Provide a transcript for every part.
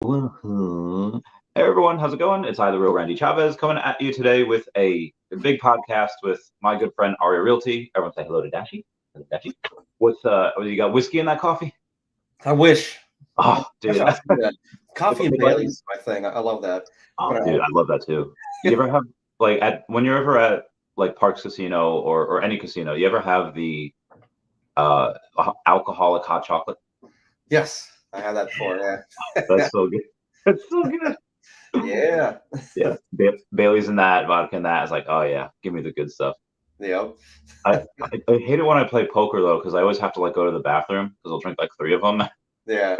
Woohoo. Hey everyone, how's it going? It's I, the real Randy Chavez, coming at you today with a big podcast with my good friend Arya Realty. Everyone say hello to Dashi. Hello, Dashi. What you got? Whiskey in that coffee? I wish. Oh, dude. I'll do that. Coffee and If I- Bailey's is my thing. I love that. oh, But dude, I love that too. You ever have like when you're ever at like Parks Casino or any casino, you ever have the alcoholic hot chocolate? yes, I had that before. That's so good. That's so good. Yeah. Yeah, Bailey's in that, vodka in that. It's like, oh yeah, give me the good stuff. Yep. I hate it when I play poker though, because I always have to like go to the bathroom because I'll drink like 3 of them. Yeah.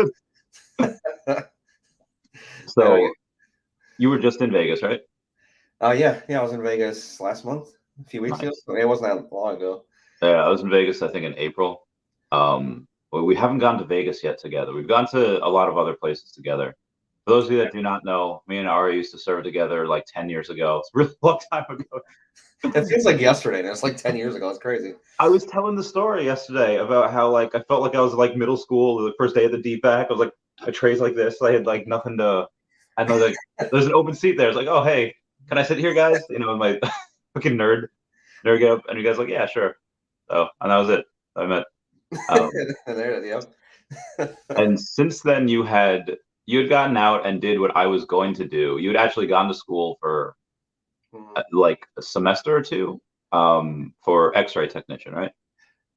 So you were just in Vegas, right? Yeah. I was in Vegas last month, a few weeks ago. Nice. It wasn't that long ago. Yeah, I was in Vegas, I think in April. But we haven't gone to Vegas yet together. We've gone to a lot of other places together. For those of you that do not know, me and Ari used to serve together like 10 years ago. It's a really long time ago. It feels like yesterday, and it's like 10 years ago. It's crazy. I was telling the story yesterday about how like I felt like I was like middle school, the first day of the deep back. I was like I trays like this. I had like nothing to. I know like there's an open seat there. It's like, oh hey, can I sit here, guys? You know, my fucking nerd get up, and you guys like, yeah, sure. So and that was it. I met. Um, There, yep. and since then, you had gotten out and did what I was going to do. You had actually gone to school for like a semester or two for X-ray technician, right?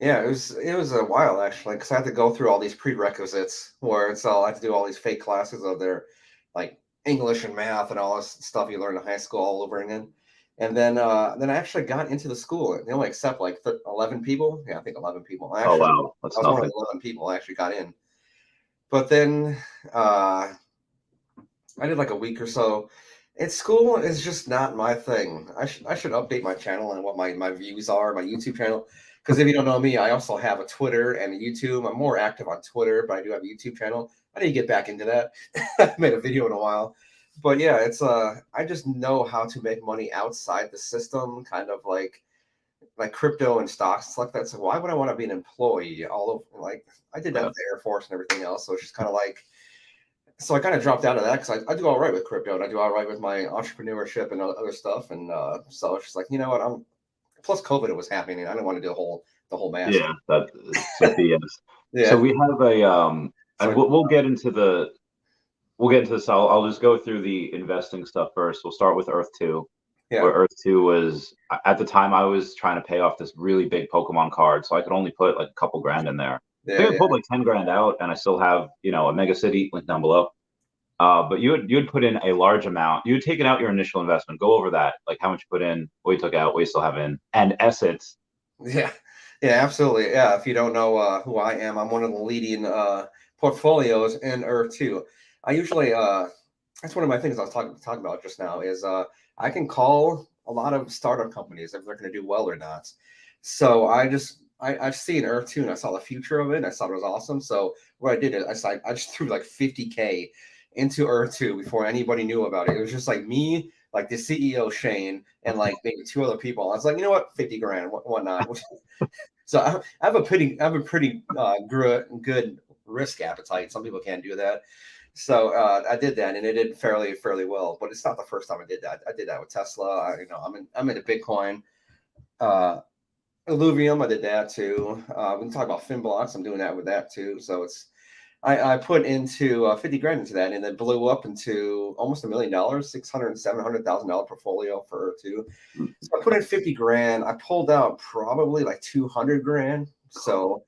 Yeah, it was a while actually, because I had to go through all these prerequisites where it's all I had to do all these fake classes of their like English and math and all this stuff you learn in high school all over again. And then I actually got into the school. They only accept like 11 people. Yeah, I think 11 people. Oh Actually, wow, I that's was one of nothing. the 11 people I actually got in. But then uh, I did like a week or so. It's school is just not my thing. I should update my channel and what my views are, my YouTube channel. Because if you don't know me, I also have a Twitter and a YouTube. I'm more active on Twitter, but I do have a YouTube channel. I need to get back into that. I haven't made a video in a while. But yeah, it's I just know how to make money outside the system, kind of like crypto and stocks, stuff like that. So why would I want to be an employee? All of like I did that Yeah, with the Air Force and everything else. So it's just kind of like so I kind of dropped out of that because I do all right with crypto and I do all right with my entrepreneurship and other stuff. And so it's just like, you know what? I'm plus COVID was happening. I didn't want to do the whole mask. yeah, that's some BS. So Yeah. we have a and So we'll get into the we'll get into this. I'll just go through the investing stuff first. We'll start with Earth 2, where yeah. Earth 2 was at the time I was trying to pay off this really big Pokemon card, so I could only put like a couple grand in there. I Yeah. think I Yeah. pulled like 10 grand out, and I still have a Mega City link down below. But you had put in a large amount. You had taken out your initial investment. Go over that, like how much you put in, what you took out, what you still have in, and assets. Yeah. Yeah. Absolutely. Yeah. If you don't know who I am, I'm one of the leading portfolios in Earth 2. I usually that's one of my things I was talking about just now is I can call a lot of startup companies if they're going to do well or not. So I've seen Earth 2 and I saw the future of it. And I thought it was awesome. So what I did is I just threw like 50K into Earth 2 before anybody knew about it. It was just like me, like the CEO Shane, and like maybe 2 other people. I was like, you know what, 50 grand, whatnot. So I have a pretty good risk appetite. Some people can't do that. So I did that, and it did fairly well. But it's not the first time I did that. I did that with Tesla. I'm into Bitcoin, uh, Illuvium. I did that too. We can talk about Finblocks. I'm doing that with that too. So I put into 50 grand into that, and it blew up into almost $1 million, 600 $700,000 portfolio for two. So I put in 50 grand. I pulled out probably like 200 grand. So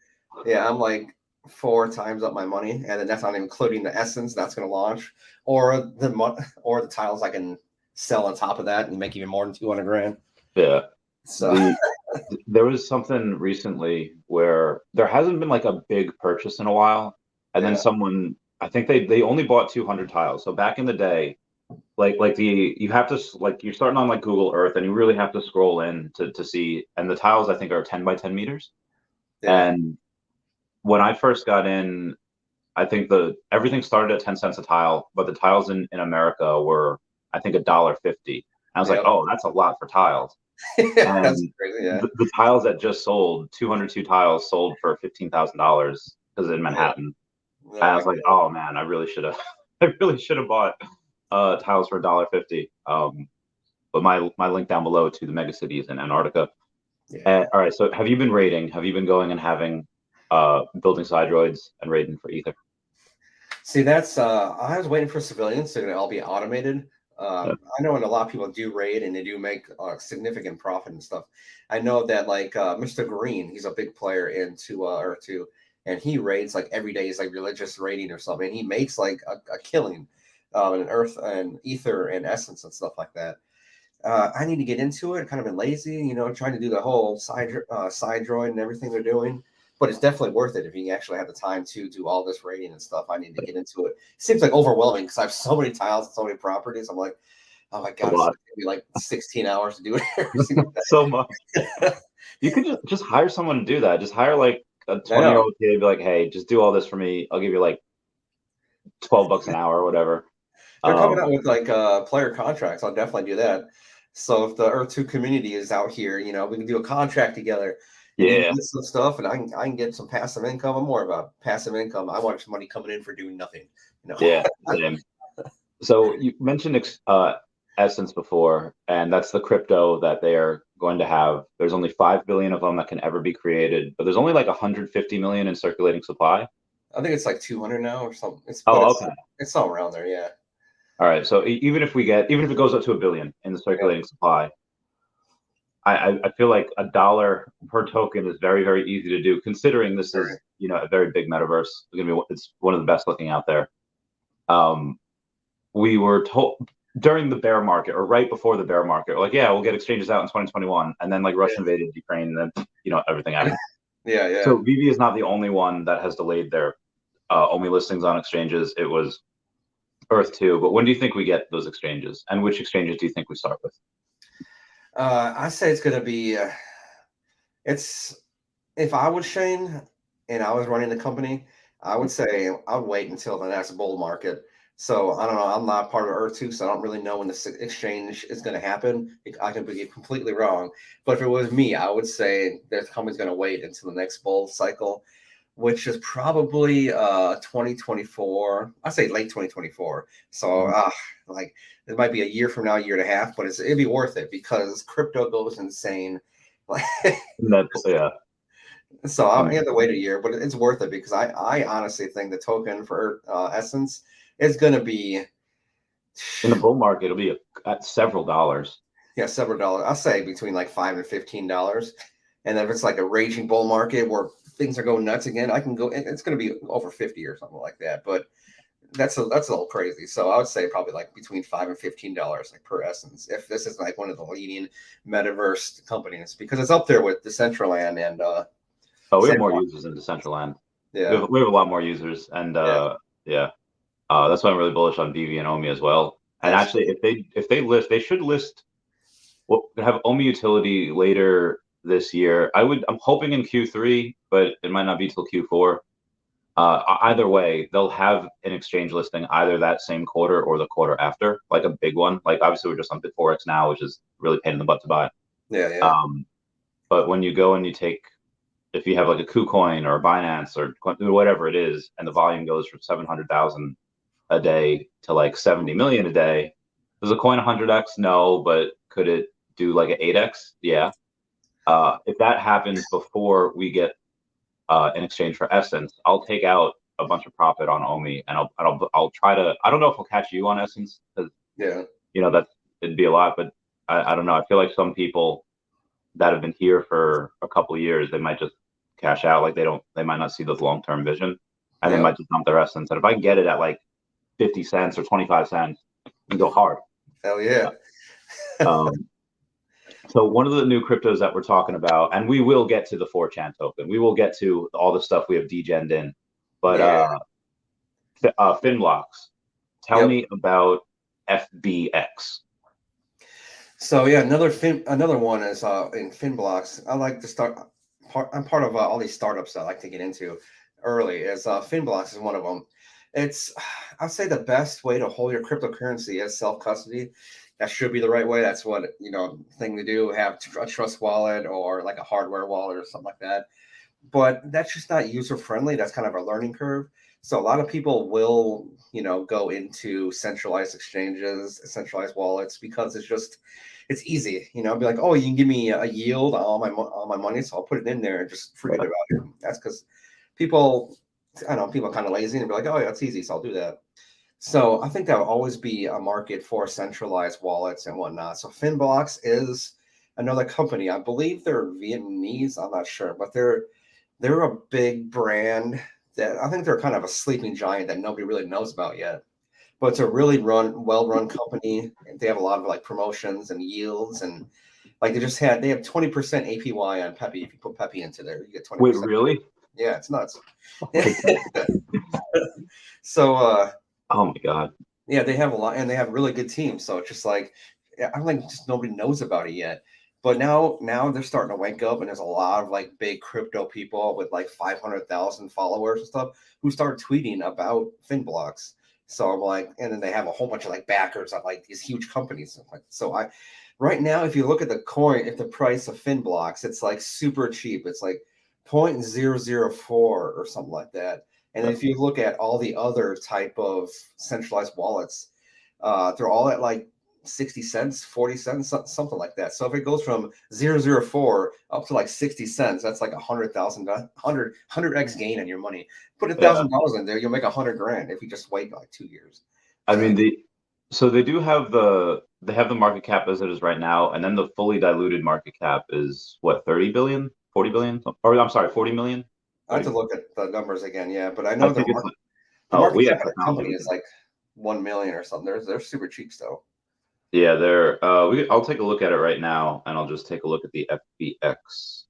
yeah, I'm like 4 times up my money, and then that's not including the essence that's going to launch, or the tiles I can sell on top of that and make even more than 200 grand. Yeah. So The There was something recently where there hasn't been like a big purchase in a while, and then yeah, someone I think they only bought 200 tiles. So back in the day, like the you have to like you're starting on like Google Earth, and you really have to scroll in to see. And the tiles I think are 10 by 10 meters. yeah, And when I first got in, I think the everything started at 10 cents a tile, but the tiles in America were I think $1.50. I was like, yep. oh, that's a lot for tiles. That's And crazy. Yeah, the tiles that just sold, 202 tiles sold for $15,000 because in yeah. Manhattan. And Oh I my was like, god. oh man, I really should have. really should have bought tiles for $1.50. But my link down below to the Megacity is in Antarctica. Yeah. All right, so have you been raiding? Have you been going and having building sidroids and raiding for ether? See, that's I was waiting for civilians to all be automated. Yeah. I know, and a lot of people do raid and they do make significant profit and stuff. I know that like Mr. Green, he's a big player into Earth 2, and he raids like every day. He's like religious raiding or something. And he makes like a killing in Earth and Ether and Essence and stuff like that. I need to get into it. Kind of been lazy, trying to do the whole side droid and everything they're doing. But it's definitely worth it if you actually have the time to do all this rating and stuff. I need to get into it. It seems like overwhelming because I have so many tiles and so many properties. I'm like, oh my god, it's gonna be like 16 hours to do it every single day. So much. You could just hire someone to do that. Just hire like a 20-year-old kid, be like, hey, just do all this for me. I'll give you like $12 an hour or whatever. They're coming out with like player contracts. I'll definitely do that. So if the Earth 2 community is out here, we can do a contract together. Yeah, get some stuff, and I can get some passive income. I'm more about passive income. I want money coming in for doing nothing. Yeah, same. So you mentioned Essence before, and that's the crypto that they are going to have. There's only 5 billion of them that can ever be created, but there's only like 150 million in circulating supply. I think it's like 200 now or something. Okay. It's somewhere around there, yeah. All right. So even if it goes up to 1 billion in the circulating supply, I feel like $1 per token is very, very easy to do, considering this is a very big metaverse. It's one of the best looking out there. We were told during the bear market or right before the bear market, like, yeah, we'll get exchanges out in 2021, and then like Russia invaded Ukraine, and then everything happened. Yeah. So Veve is not the only one that has delayed their OMI listings on exchanges. It was Earth 2, but when do you think we get those exchanges, and which exchanges do you think we start with? I say it's going to be. If I was Shane and I was running the company, I would say I would wait until the next bull market. So I don't know. I'm not part of Earth 2, so I don't really know when the exchange is going to happen. I can be completely wrong. But if it was me, I would say the company's going to wait until the next bull cycle, which is probably 2024. I say late 2024. So like it might be a year from now, a year and a half, but it'd be worth it because crypto goes insane. Yeah. So I'm going to wait a year, but it's worth it because I honestly think the token for Essence is going to be in the bull market. It'll be at several dollars. Yeah, several dollars. I'll say between like $5 and $15. And if it's like a raging bull market where things are going nuts again, I can go. It's going to be over 50 or something like that. But that's a little crazy. So I would say probably like between $5 and $15 like per Essence. If this is like one of the leading metaverse companies, because it's up there with Decentraland and we have more users in Decentraland. Yeah, we have a lot more users, and that's why I'm really bullish on Veve and OMI as well. And actually, if they list, they should list. Well, have OMI utility later this year. I'm hoping in Q3, but it might not be till Q4. Either way, they'll have an exchange listing either that same quarter or the quarter after, like a big one. Like obviously we're just on Bit4X now, which is really pain in the butt to buy. Yeah. But when you go and if you have like a KuCoin or a Binance or whatever it is, and the volume goes from 700,000 a day to like 70 million a day, does a coin 100x? No, but could it do like an 8x? Yeah. If that happens before we get in exchange for Essence, I'll take out a bunch of profit on OMI, and I'll try to. I don't know if I'll catch you on Essence because that it'd be a lot, but I don't know. I feel like some people that have been here for a couple of years, they might just cash out. Like they might not see the long-term vision, and they might just dump their Essence. And if I can get it at like 50 cents or 25 cents, and go hard. Hell yeah. So one of the new cryptos that we're talking about, and we will get to the 4chan token. We will get to all the stuff we have degened in, but Finblocks. Tell me about FBX. So yeah, another one is in Finblocks. I like to start. I'm part of all these startups that I like to get into early. Is Finblocks is one of them. I'd say the best way to hold your cryptocurrency is self-custody. That should be the right way. That's what thing to do. Have a trust wallet or like a hardware wallet or something like that. But that's just not user friendly. That's kind of a learning curve. So a lot of people will, go into centralized exchanges, centralized wallets because it's easy. Be like, oh, you can give me a yield on all my money, so I'll put it in there and just forget Yeah. about it. That's because people, I don't know, people are kind of lazy and be like, oh, yeah, it's easy, so I'll do that. So I think there will always be a market for centralized wallets and whatnot. So Finblocks is another company. I believe they're Vietnamese. I'm not sure, but they're a big brand that I think they're kind of a sleeping giant that nobody really knows about yet. But it's a really well-run company. They have a lot of like promotions and yields, and like they have 20% APY on Peppy. If you put Peppy into there, you get Wait, 20%. really? Yeah, it's nuts. Oh my God. So Oh my God. yeah, they have a lot, and they have really good teams. So it's just like I don't think just nobody knows about it yet. But now they're starting to wake up, and there's a lot of like big crypto people with like 500,000 followers and stuff who start tweeting about Finblocks. So I'm like, and then they have a whole bunch of like backers of like these huge companies. So right now, if you look at the coin, if the price of Finblocks, it's like super cheap. It's like 0.004 or something like that. And if you look at all the other type of centralized wallets, they're all at like 60 cents, 40 cents, something like that. So if it goes from 0.004 up to like 60 cents, that's like 100x gain on your money. Put Yeah. $1,000 in there, you'll make 100 grand if you just wait like 2 years. I mean, so they do have they have the market cap as it is right now, and then the fully diluted market cap is what, 30 billion, 40 billion, or I'm sorry, 40 million. I have 40, to look at the numbers again, yeah, but I I know think it's like, the oh, market we cap have of the technology. company We is can, like 1 million or something. They're super cheap still. yeah, I'll take a look at it right now, and I'll just take a look at the FBX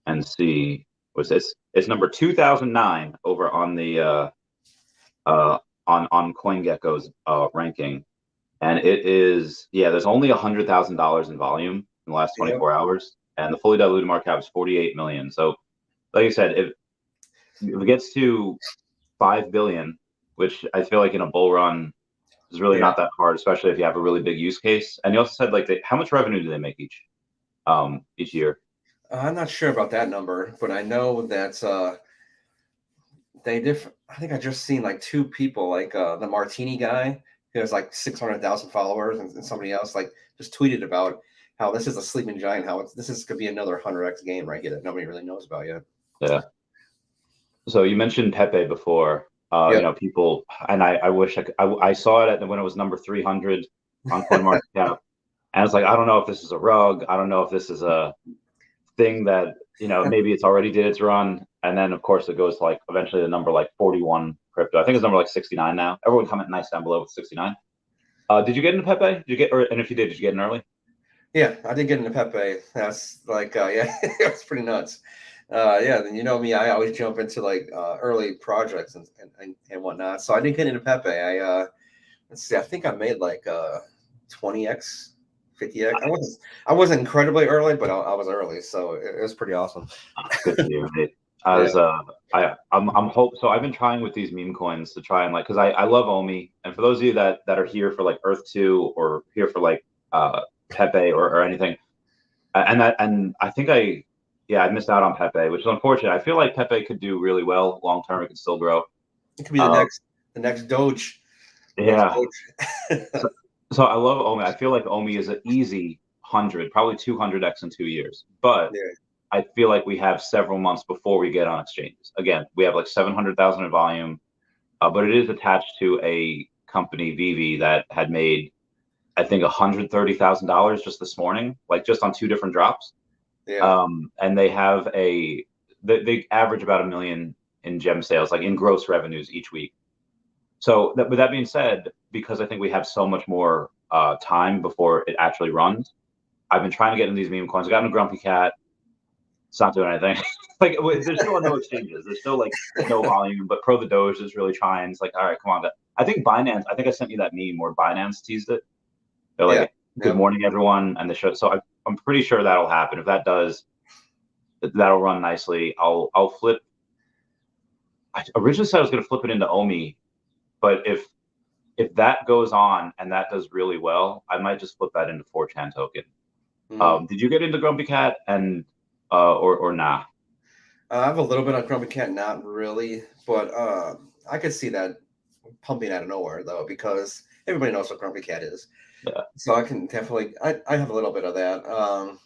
and see what's this. It's number 2009 over on the uh on CoinGecko's ranking. And it is, yeah, there's only $100,000 in volume in the last Yep. 24 hours, and the fully diluted market cap is 48 million. So, like I said, if it gets to 5 billion, which I feel like in a bull run is really Yeah. not that hard, especially if you have a really big use case. And you also said like how much revenue do they make each year? I'm not sure about that number, but I know that I think I just seen like two people, like the Martini guy who has like 600,000 followers, and somebody else like just tweeted about how this is a sleeping giant, this is could be another 100x game right here that nobody really knows about yet. Yeah. So you mentioned Pepe before. Yep. People, and I wish I saw it when it was number 300 on CoinMarketCap, and it's like I don't know if this is a rug. I don't know if this is a thing that maybe it's already did its run, and then of course it goes to like eventually the number like 41 crypto. I think it's number like 69 now. Everyone comment nice down below with 69. Did you get into Pepe? Did you get, and if you did you get in early? Yeah, I did get into Pepe. That's like, yeah, it was pretty nuts. Yeah, then you know me, I always jump into like early projects and whatnot. So I did get into Pepe. Let's see, I think I made like 20x, 50x. I wasn't incredibly early, but I was early, so it was pretty awesome. Good for you. I Yeah, was I'm hope so. I've been trying with these meme coins to try and like because I love OMI, and for those of you that are here for like Earth 2 or here for like Pepe or anything, and I think I missed out on Pepe, which is unfortunate. I feel like Pepe could do really well long term. It could still grow. it could be Uh, the next Doge, the next yeah. Doge. So, so I love OMI. I feel like OMI is an easy 100, probably 200x in 2 years. But Yeah, I feel like we have several months before we get on exchanges. Again, we have like 700,000 in volume, but it is attached to a company, Veve, that had made, I think, $130,000 just this morning, like just on two different drops. yeah, And they have they average about 1 million in gem sales, like in gross revenues each week. So with that being said, because I think we have so much more time before it actually runs, I've been trying to get into these meme coins. I got into Grumpy Cat. It's not doing anything. Like there's still no exchanges. There's still like no volume. But Pro the Doge is really trying. It's like, all right, come on. I think Binance. I think I sent you that meme where Binance teased it. They're yeah, like, "Good yep. morning, everyone," and the show. So I'm pretty sure that'll happen. If that does, that'll run nicely. I'll flip. I originally said I was going to flip it into OMI, but if that goes on and that does really well, I might just flip that into 4chan token. Mm. Did you get into Grumpy Cat and or nah? I have a little bit on Grumpy Cat, not really, but I could see that pumping out of nowhere though, because everybody knows what Grumpy Cat is. Yeah. So I can definitely, I have a little bit of that.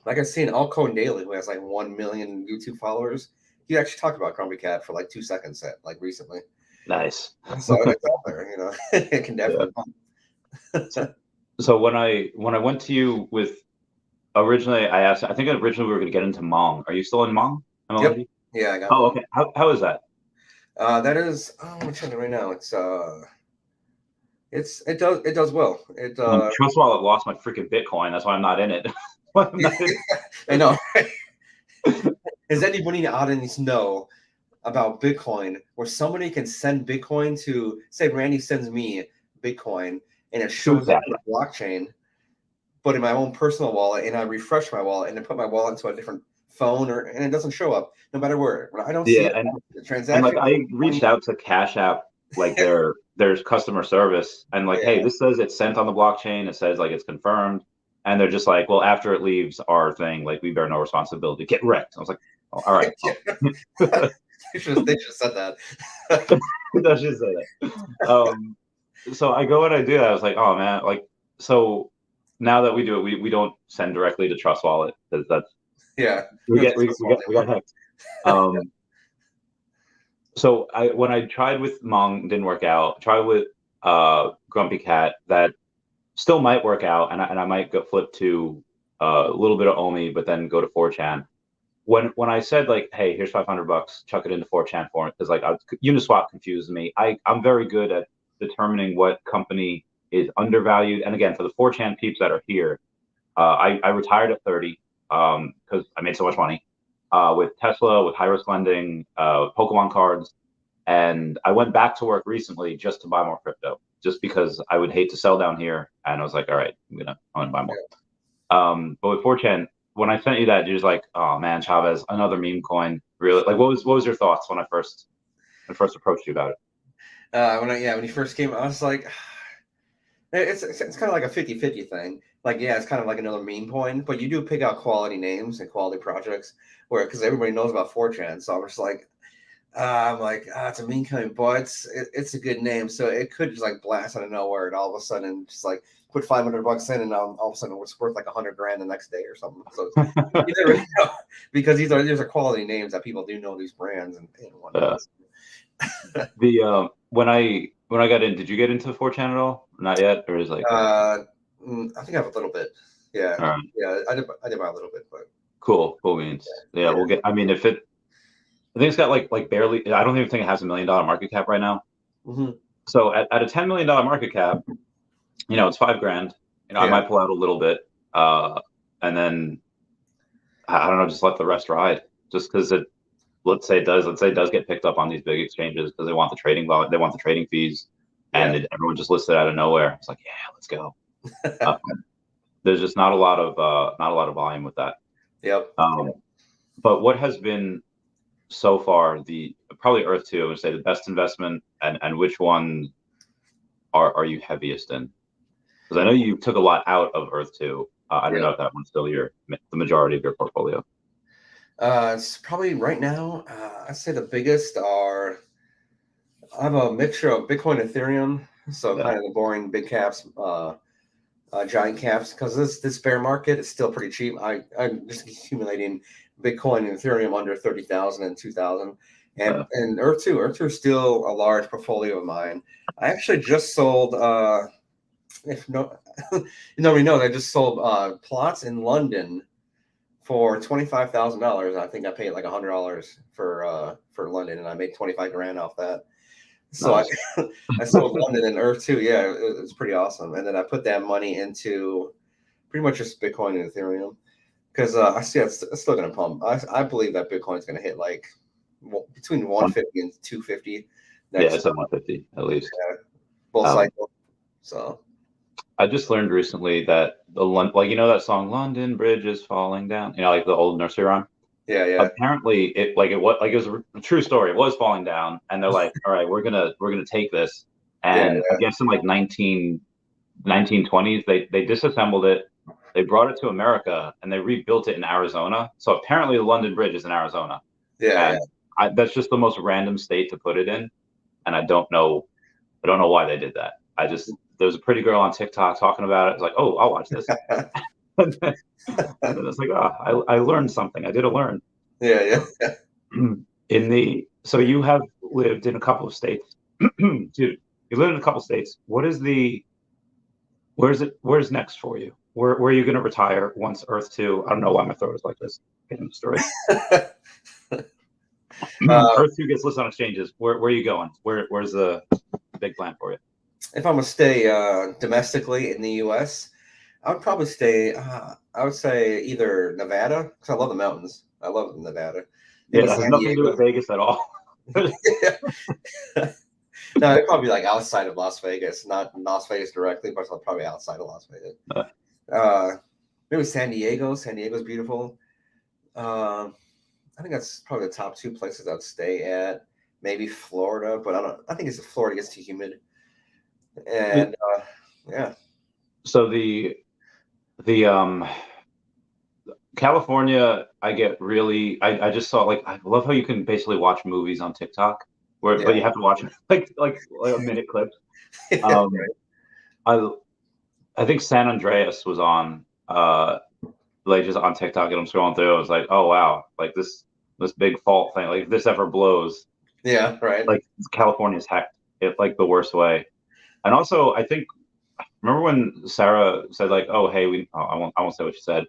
Like I've seen Alcone Daily, who has like 1 million YouTube followers. He actually talked about Grumpy Cat for like 2 seconds like recently. Nice. So it's out there, you know, it can definitely pump. So when I went to you with originally, I asked. I think originally we were going to get into Hmong. Are you still in Hmong? Yep. MLNG? Yeah, I got Oh, one. okay. How is that? That is, I'm checking right now. It does well. Trust Wallet lost my freaking Bitcoin. That's why I'm not in it. I'm not in- I know. Does anybody out in this know about Bitcoin, where somebody can send Bitcoin to, say, Randy sends me Bitcoin and it shows up on the blockchain, but in my own personal wallet, and I refresh my wallet and then put my wallet into a different phone, and it doesn't show up no matter where. I don't see Yeah, it. The and transaction. like I reached out to Cash App, like their customer service, and like, hey, Yeah. this says it's sent on the blockchain. It says like it's confirmed, and they're just like, well, after it leaves our thing, like we bear no responsibility. Get wrecked. I was like, oh, all right. They should have said that. I should say that. So I go and I do that. I was like, oh man, like so now that we do it, we don't send directly to Trust Wallet because that's we got hacked. So when I tried with Hmong, didn't work out. Tried with Grumpy Cat, that still might work out, and I might go flip to a little bit of OMI, but then go to 4chan. When I said like, hey, here's $500, chuck it into 4chan for it, because like Uniswap confused me. I'm very good at determining what company is undervalued, and again, for the 4chan peeps that are here, I retired at 30 because I made so much money with Tesla, with high risk lending, Pokemon cards, and I went back to work recently just to buy more crypto, just because I would hate to sell down here, and I was like, all right, I'm gonna buy more. But with 4chan, when I sent you that, you're just like, oh man, Chavez, another meme coin. Really? Like, what was your thoughts when I first approached you about it? When he first came, I was like, it's kind of like a 50-50 thing. Like, yeah, it's kind of like another meme coin, but you do pick out quality names and quality projects, where because everybody knows about 4chan. So I'm just like, it's a meme coin, but it's a good name, so it could just like blast out of nowhere, and all of a sudden just like put $500 in, and all of a sudden it's worth like $100,000 the next day or something. So you never know, because these are quality names that people do know these brands and whatnot. When I got in, did you get into 4chan at all? Not yet, or is like? I think I have a little bit. Yeah, right. Yeah, I did buy a little bit, but cool means we'll get. I mean, if it, I think it's got like barely. I don't even think it has $1 million market cap right now. Mm-hmm. So at a $10 million market cap, it's $5,000. I might pull out a little bit, and then I don't know, just let the rest ride. Just because let's say it does get picked up on these big exchanges because they want the trading volume, they want the trading fees, and everyone just listed out of nowhere. It's like, yeah, let's go. There's just not a lot of volume with that. Yep. But what has been so far probably Earth 2, I would say, the best investment, and which one are you heaviest in? Because I know you took a lot out of Earth 2. I don't know if that one's still the majority of your portfolio. It's probably right now. I'd say the biggest are. I have a mixture of Bitcoin, Ethereum, so kind of the boring big caps, giant caps. Because this bear market is still pretty cheap. I'm just accumulating Bitcoin and Ethereum under 30,000 and 2,000, and Earth 2 is still a large portfolio of mine. I actually just sold. If no, nobody knows, I just sold plots in London for $25,000. I think I paid like $100 for London, and I made 25 grand off that. So nice. I sold London and Earth 2. Yeah, it was pretty awesome. And then I put that money into pretty much just Bitcoin and Ethereum, because I see it's still going to pump. I believe that Bitcoin is going to hit like between 150 and 250. It's at 150 at least. Both cycles. So I just learned recently that that song "London Bridge is Falling Down," like the old nursery rhyme. Yeah. Apparently, it was a true story. It was falling down, and they're like, "All right, we're gonna take this." And I guess in like 1920s, they disassembled it. They brought it to America, and they rebuilt it in Arizona. So apparently, the London Bridge is in Arizona. Yeah. That's just the most random state to put it in. and I don't know why they did that. There was a pretty girl on TikTok talking about it. It's like, oh, I'll watch this. and then it's like, oh, I learned something. I did a learn. Yeah. So you have lived in a couple of states. Dude, you lived in a couple of states. Where's next for you? Where are you going to retire once Earth 2? I don't know why my throat is like this. Getting the story. Earth 2 gets listed on exchanges. Where are you going? Where's the big plan for you? If I'm gonna stay domestically in the U.S., I would probably stay. I would say either Nevada, because I love the mountains. I love Nevada. Yeah, that has nothing to do with Vegas at all. No, it'd probably be like outside of Las Vegas, not Las Vegas directly, but probably outside of Las Vegas. Maybe San Diego. San Diego's beautiful. I think that's probably the top two places I'd stay at. Maybe Florida, but I think Florida gets too humid. And yeah. So the California, I just saw, like, I love how you can basically watch movies on TikTok, but you have to watch like a minute clip. I think San Andreas was on like just on TikTok, and I'm scrolling through. I was like, oh wow, like this big fault thing, like if this ever blows, yeah, right. Like California's hacked it like the worst way. And also, I think, remember when Sarah said like, oh hey, I won't say what she said.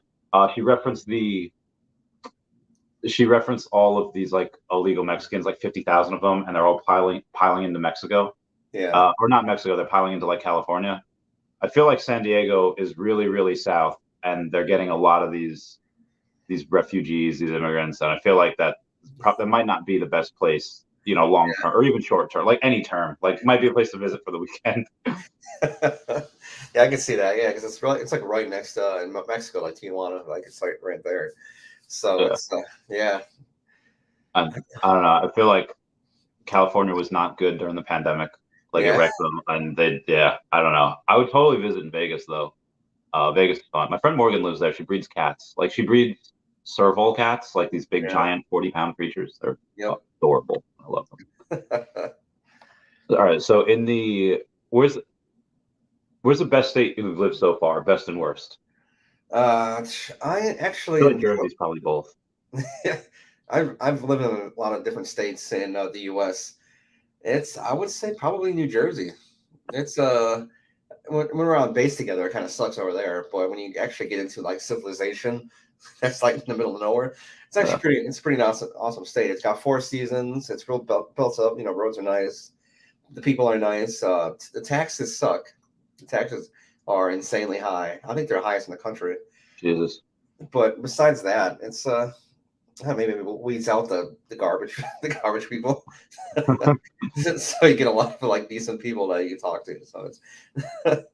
She referenced all of these like illegal Mexicans, like 50,000 of them, and they're all piling into Mexico. Yeah. Or not Mexico, they're piling into like California. I feel like San Diego is really, really south, and they're getting a lot of these refugees, these immigrants, and I feel like that might not be the best place, long term or even short term, like any term, like might be a place to visit for the weekend. Yeah, I can see that. Yeah, because it's like right next in Mexico, like Tijuana, like it's like right there. So it's yeah. I don't know. I feel like California was not good during the pandemic. Like it wrecked them, and I don't know. I would totally visit in Vegas though. Vegas is fun. My friend Morgan lives there. She breeds cats. Like she breeds serval cats, like these big giant 40-pound creatures. They're adorable. I love them. All right. So where's the best state you've lived so far? Best and worst? I actually feel like Jersey's probably both. I've lived in a lot of different states in the U.S. I would say probably New Jersey. It's when we're on base together, it kind of sucks over there. But when you actually get into like civilization, that's like in the middle of nowhere. It's actually pretty awesome state. It's got 4 seasons. It's real built up. Roads are nice. The people are nice. The taxes suck. The taxes are insanely high. I think they're highest in the country. Jesus. But besides that, it's maybe it weeds out the garbage people. So you get a lot of like decent people that you talk to. So it's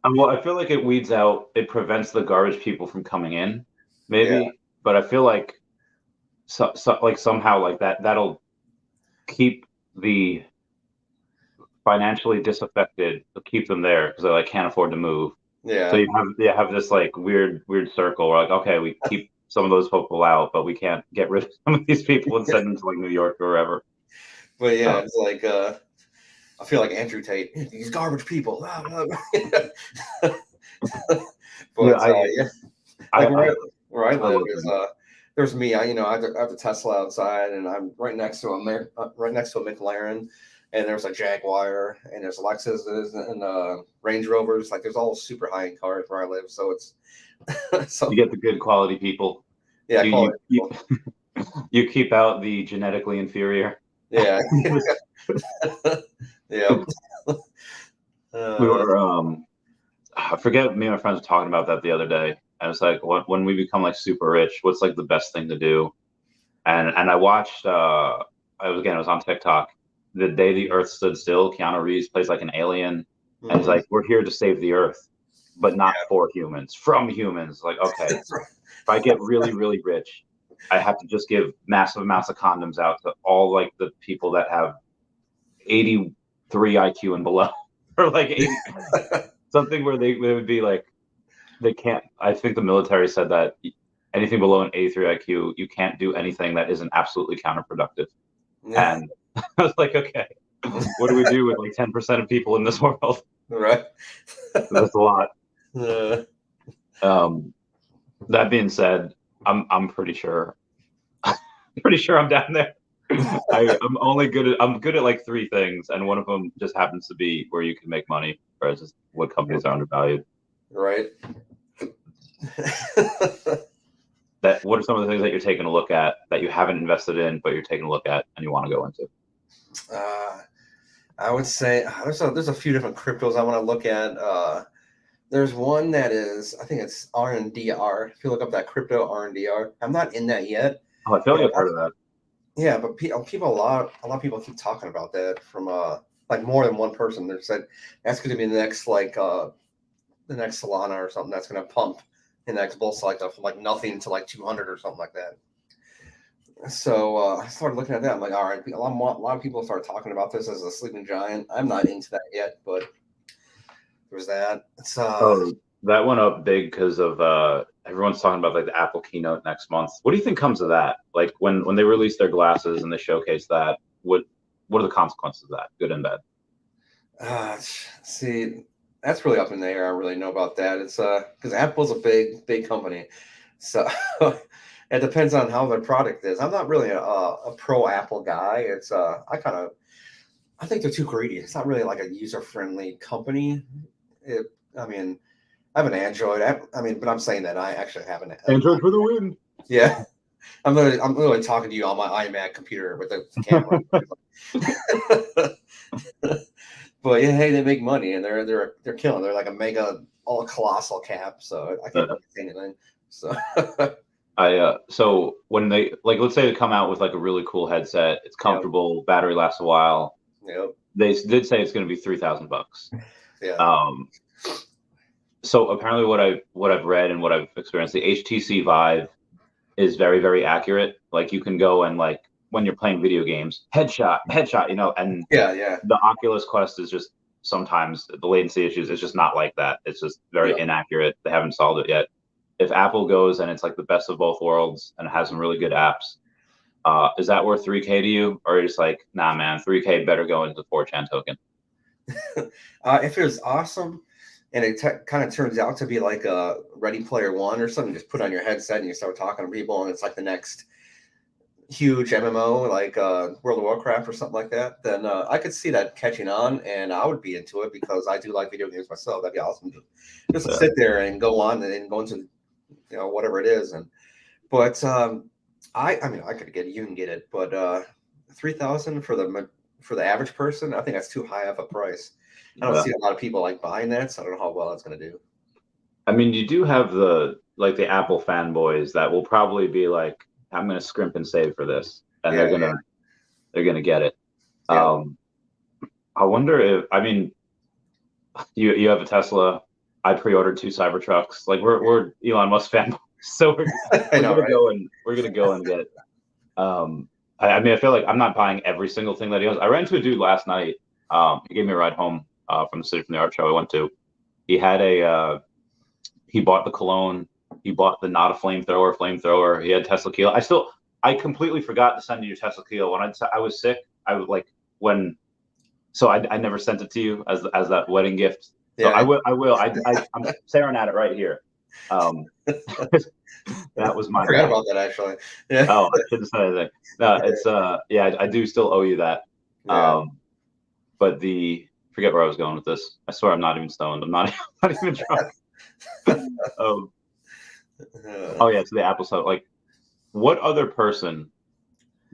well, I feel like it prevents the garbage people from coming in, maybe. But I feel like like somehow like that'll keep the financially disaffected, keep them there because they like can't afford to move. Yeah. So you have this like weird circle where like, okay, we keep some of those people out, but we can't get rid of some of these people and send them to like New York or wherever. But it's like I feel like Andrew Tate, these garbage people. But where I live is there's me. I have the Tesla outside, and I'm right next to a McLaren, and there's a Jaguar, and there's Lexuses and Range Rovers. Like there's all super high end cars where I live, so it's so you get the good quality people. Yeah, you keep out the genetically inferior. Yeah. Yeah. We were I forget, me and my friends were talking about that the other day. And it's like, when we become like super rich, what's like the best thing to do? And I watched it was on TikTok. The Day the Earth Stood Still, Keanu Reeves plays like an alien, and he's like, we're here to save the Earth, but not for humans, from humans. Like, okay, if I get really, really rich, I have to just give massive amounts of condoms out to all like the people that have 83 IQ and below, or like 80, something where they would be like, they can't. I think the military said that anything below an 83 IQ, you can't do anything that isn't absolutely counterproductive. Yeah. And I was like, okay, What do we do with like 10% of people in this world? Right. That's a lot. Uh, That being said, I'm pretty sure I'm down there. I'm good at like three things, and one of them just happens to be where you can make money, whereas just what companies are undervalued. right. What are some of the things that you're taking a look at that you haven't invested in, but you're taking a look at and you want to go into? I would say there's a few different cryptos I want to look at. There's one that is, I think it's RNDR. If you look up that crypto RNDR, I'm not in that yet. Oh, I feel like I've heard of that. Yeah, but people, a lot of people keep talking about that from like more than one person. They said that's going to be the next the next Solana or something that's going to pump the next bull cycle from like nothing to like 200 or something like that. So I started looking at that. I'm like, all right, a lot of people started talking about this as a sleeping giant. I'm not into that yet, but there's that. It's that went up big because of everyone's talking about like the Apple keynote next month. What do you think comes of that? Like when they release their glasses and they showcase that, what are the consequences of that, good and bad? See, that's really up in the air. I really know about that. It's because Apple's a big company, so it depends on how their product is. I'm not really a pro Apple guy. It's I think they're too greedy. It's not really like a user friendly company. I mean, I have an Android. But I'm saying that I actually have an Android for the win. Yeah, I'm literally talking to you on my iMac computer with the camera. But yeah, hey, they make money and they're killing. They're like a mega all colossal cap. So I can't say anything. So so when they let's say they come out with like a really cool headset, it's comfortable, battery lasts a while. Yep. They did say it's going to be $3,000. Yeah. So apparently what I've read and what I've experienced, the HTC Vive is very, very accurate. Like you can go and like when you're playing video games, headshot, and yeah. The Oculus Quest is just sometimes the latency issues. It's just not like that. It's just very inaccurate. They haven't solved it yet. If Apple goes and it's like the best of both worlds and it has some really good apps, is that worth $3K to you, or are you just like, nah, man, $3K better go into the 4chan token? If it was awesome and it kind of turns out to be like a Ready Player One or something, just put on your headset and you start talking to people and it's like the next huge MMO like World of Warcraft or something like that, then I could see that catching on and I would be into it because I do like video games myself. That'd be awesome just to sit there and go on and go into whatever it is. But I could get it, you can get it, but 3,000 for the average person, I think that's too high of a price. I don't see a lot of people like buying that, so I don't know how well it's going to do. I mean, you do have the Apple fanboys that will probably be like, I'm going to scrimp and save for this, and they're gonna get it. Yeah. I wonder if you have a Tesla. I pre-ordered 2 Cybertrucks. Like we're Elon Musk fanboys, so we're gonna go and get it. I feel like I'm not buying every single thing that he owns. I ran into a dude last night. He gave me a ride home from the art show I went to. He had he bought the cologne. He bought the not a flamethrower. He had Tesla Keel. I completely forgot to send you your Tesla Keel when I was sick. I was like I never sent it to you as that wedding gift. So I will. I'm staring at it right here. That was my. I forgot about that actually. Yeah. Oh, I shouldn't say anything. No, it's I do still owe you that. Yeah. But forget where I was going with this. I swear I'm not even stoned. I'm not even drunk. Oh yeah, so the Apple stuff. Like, what other person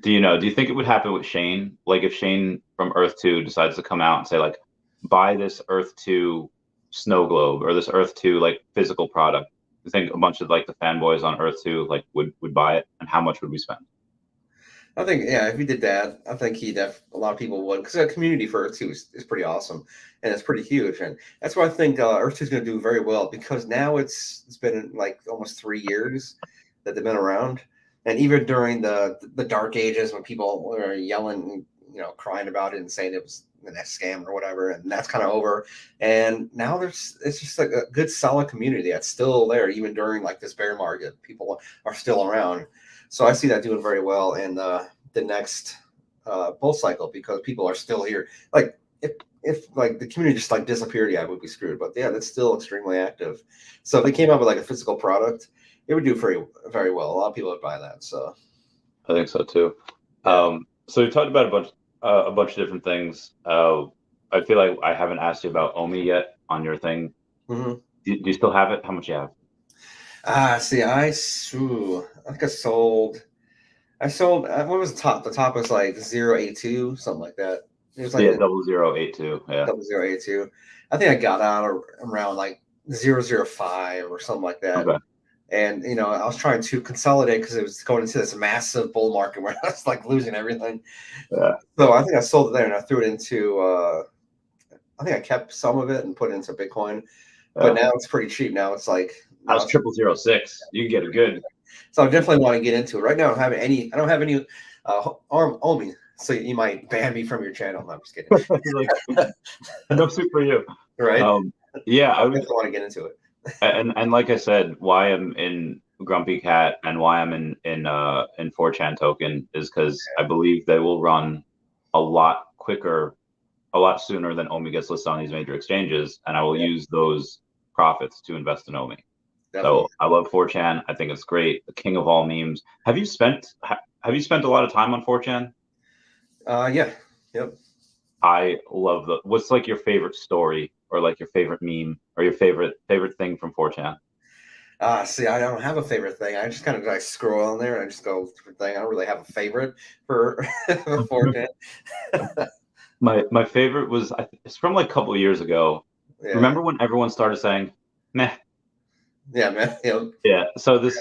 do you know? Do you think it would happen with Shane? Like, if Shane from Earth 2 decides to come out and say, like, buy this Earth 2 snow globe or this Earth 2 like physical product? Do you think a bunch of like the fanboys on Earth 2 like would buy it, and how much would we spend? I think if he did that, I think a lot of people would, because the community for Earth 2 is pretty awesome and it's pretty huge, and that's why I think Earth 2 is going to do very well, because now it's been like almost 3 years that they've been around, and even during the dark ages when people were yelling, crying about it and saying it was the next scam or whatever, and that's kind of over, and now it's just like a good solid community that's still there even during like this bear market. People are still around. So I see that doing very well in the next bull cycle because people are still here. Like if like the community just like disappeared, yeah, we'd be screwed. But yeah, that's still extremely active. So if they came out with like a physical product, it would do very very well. A lot of people would buy that. So I think so too. yeah. So we talked about a bunch of different things. I feel like I haven't asked you about OMI yet on your thing. Mm-hmm. Do you still have it? How much you have? See, I think I sold. What was the top? The top was like 082, something like that. It was like Yeah, 0082. Yeah. 0082. I think I got out around like 005 or something like that. Okay. And I was trying to consolidate because it was going into this massive bull market where I was like losing everything. Yeah. So I think I sold it there and I threw it into. I think I kept some of it and put it into Bitcoin, but now it's pretty cheap. Now it's like I was 0006. You can get it good. So I definitely want to get into it. Right now, I don't have any arm OMI, so you might ban me from your channel. No, I'm just kidding. Like, no soup for you. Right? Yeah, I definitely want to get into it. And like I said, why I'm in Grumpy Cat and why I'm in 4chan token is because I believe they will run a lot quicker, a lot sooner than OMI gets listed on these major exchanges, and I will use those profits to invest in OMI. Definitely. So I love 4chan. I think it's great. The king of all memes. Have you spent a lot of time on 4chan? Yeah. Yep. I love what's like your favorite story or like your favorite meme or your favorite thing from 4chan? See, I don't have a favorite thing. I just kind of like scroll on there and I just go different thing. I don't really have a favorite for 4chan. My favorite was it's from like a couple of years ago. Yeah. Remember when everyone started saying meh? Yeah, man. Yep. Yeah. So this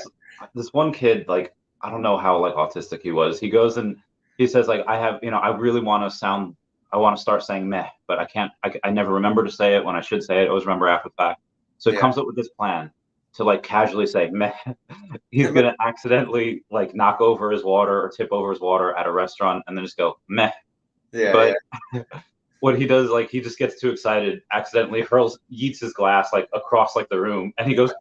one kid, like, I don't know how like autistic he was. He goes and he says like I really want to start saying meh, but I can't. I never remember to say it when I should say it. I always remember after the fact. So he Yeah. comes up with this plan to like casually say meh. He's gonna accidentally like knock over his water or tip over his water at a restaurant and then just go meh. Yeah. But what he does, like, he just gets too excited, accidentally yeets his glass like across like the room, and he goes.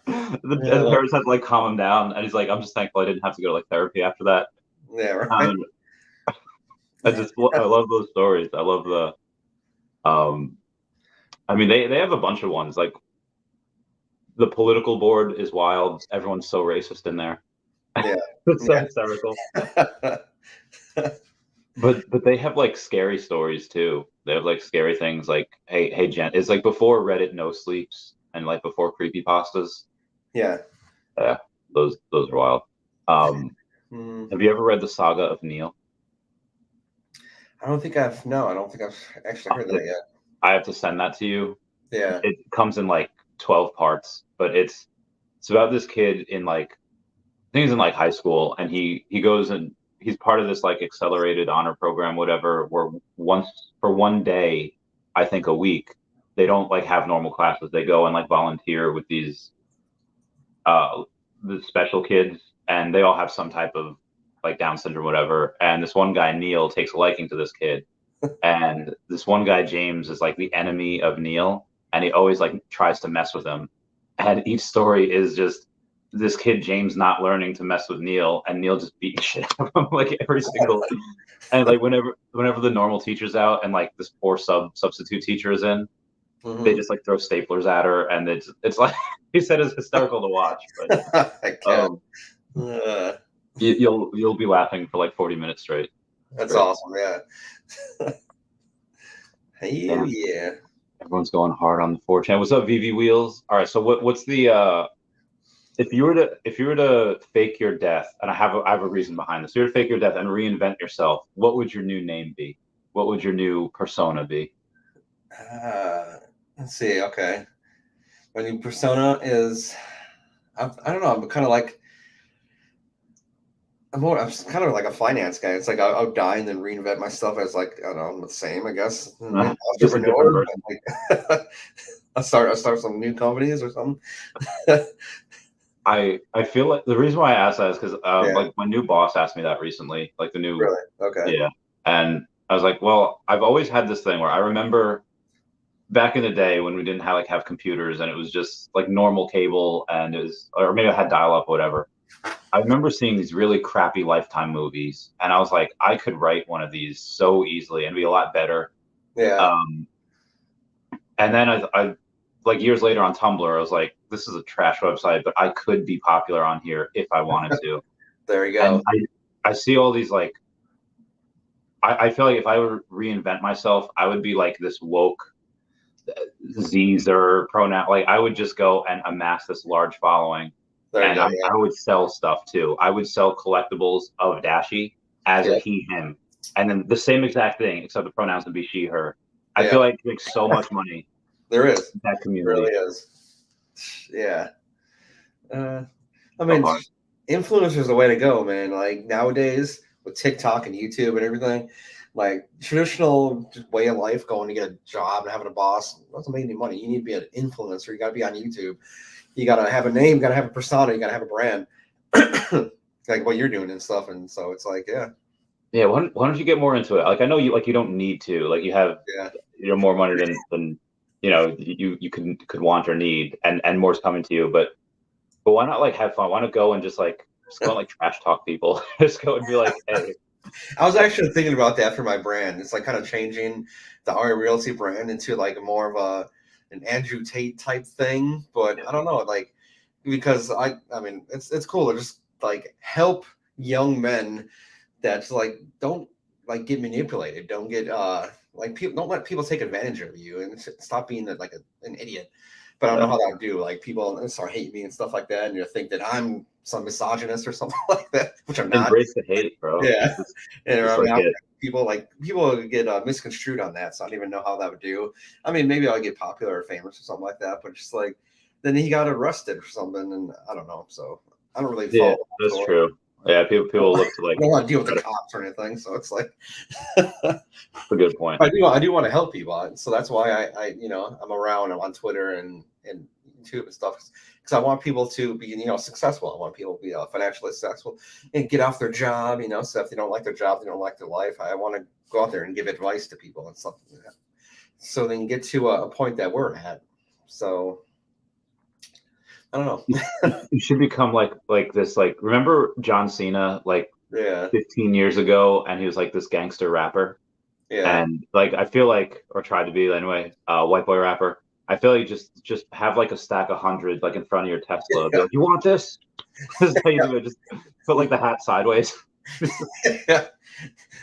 The parents had to like calm him down, and he's like, "I'm just thankful I didn't have to go to like therapy after that." Yeah. Right. I love those stories. I love um. I mean, they have a bunch of ones. Like the political board is wild. Everyone's so racist in there. Yeah. It's so hysterical. But they have like scary stories too. They have like scary things like, hey Jen, it's like before Reddit no sleeps and like before creepypastas. Yeah. Yeah, those are wild. Have you ever read the saga of Neil? I don't think I've actually heard that yet. I have to send that to you. Yeah. It comes in like 12 parts, but it's about this kid in like, I think he's in like high school, and he goes and he's part of this like accelerated honor program, whatever, where for one day, I think a week, they don't like have normal classes. They go and like volunteer with these the special kids, and they all have some type of like Down syndrome, whatever. And this one guy, Neil, takes a liking to this kid. And this one guy, James, is like the enemy of Neil, and he always like tries to mess with him. And each story is just this kid, James, not learning to mess with Neil, and Neil just beating shit out of him like every single. And like whenever the normal teacher's out and like this poor substitute teacher is in, they just like throw staplers at her, and it's like he said it's hysterical to watch. But you'll be laughing for like 40 minutes straight. That's awesome. Yeah. Yeah. Everyone's going hard on the 4chan. What's up, VV Wheels? All right, so what's the if you were to fake your death, and I have a reason behind this. If you were to fake your death and reinvent yourself, what would your new name be? What would your new persona be? Let's see. Okay. My new persona is, I don't know. I'm kind of like, I'm kind of like a finance guy. It's like I'll die and then reinvent myself as like, I don't know, I'm the same, I guess. Just a different Entrepreneur. person. Like, I start some new companies or something. I feel like the reason why I asked that is because like my new boss asked me that recently, like the new Really? Okay. Yeah, and I was like, well, I've always had this thing where I remember back in the day when we didn't have computers and it was just like normal cable and it was, or maybe I had dial up, whatever. I remember seeing these really crappy Lifetime movies, and I was like, I could write one of these so easily and be a lot better. Yeah. Um, and then I like years later on Tumblr, I was like, this is a trash website, but I could be popular on here if I wanted to. There you And go. I see all these like, I feel like if I were to reinvent myself, I would be like this woke Z's or pronoun. Like I would just go and amass this large following, There you and go. I would sell stuff too. I would sell collectibles of Dashi as Yeah. a he, him, and then the same exact thing, except the pronouns would be she, her. I Yeah. feel like it makes so much money There is. in that It community. really is. Yeah. I So mean, hard. influencers are the way to go, man. Like nowadays with TikTok and YouTube and everything, like traditional just way of life, going to get a job and having a boss doesn't make any money. You need to be an influencer. You got to be on YouTube. You got to have a name. You got to have a persona. You got to have a brand, like what you're doing and stuff. And so it's like, yeah, Yeah, why don't you get more into it? Like I know you don't need to. Like you have yeah. more money than you could want or need, and more's coming to you. But why not like have fun? Why not go and just go and like trash talk people? Just go and be like, hey, I was actually thinking about that for my brand. It's like kind of changing the Arya Realty brand into like more of an Andrew Tate type thing. But I don't know, like because I mean it's cool to just like help young men that like don't like get manipulated, don't get like people don't let people take advantage of you and stop being like an idiot. But I don't know how that would do. Like people start hating me and stuff like that, and you think that I'm some misogynist or something like that, which I'm not. embrace the hate, bro. Yeah, and Just I mean, like it. people get misconstrued on that, so I don't even know how that would do. I mean, maybe I'll get popular or famous or something like that, but just like then he got arrested or something, and I don't know. So I don't really Yeah, follow that that's story. true. Yeah, people look to I like. don't want to deal with Try the to, cops or anything, so it's like a good point. I do want to help people, so that's why I'm around. I'm on Twitter and YouTube and stuff because I want people to be successful. I want people to be financially successful and get off their job. So if they don't like their job, they don't like their life. I want to go out there and give advice to people and stuff like that, so they can get to a point that we're at. So I don't know. You should become like this. Like remember John Cena like Yeah, 15 years ago, and he was like this gangster rapper. yeah, And like I feel like, or tried to be anyway, white boy rapper. I feel like just have like a stack of hundred like in front of your Tesla. Be like, you want this? This is how you do it. Just put like the hat sideways. yeah.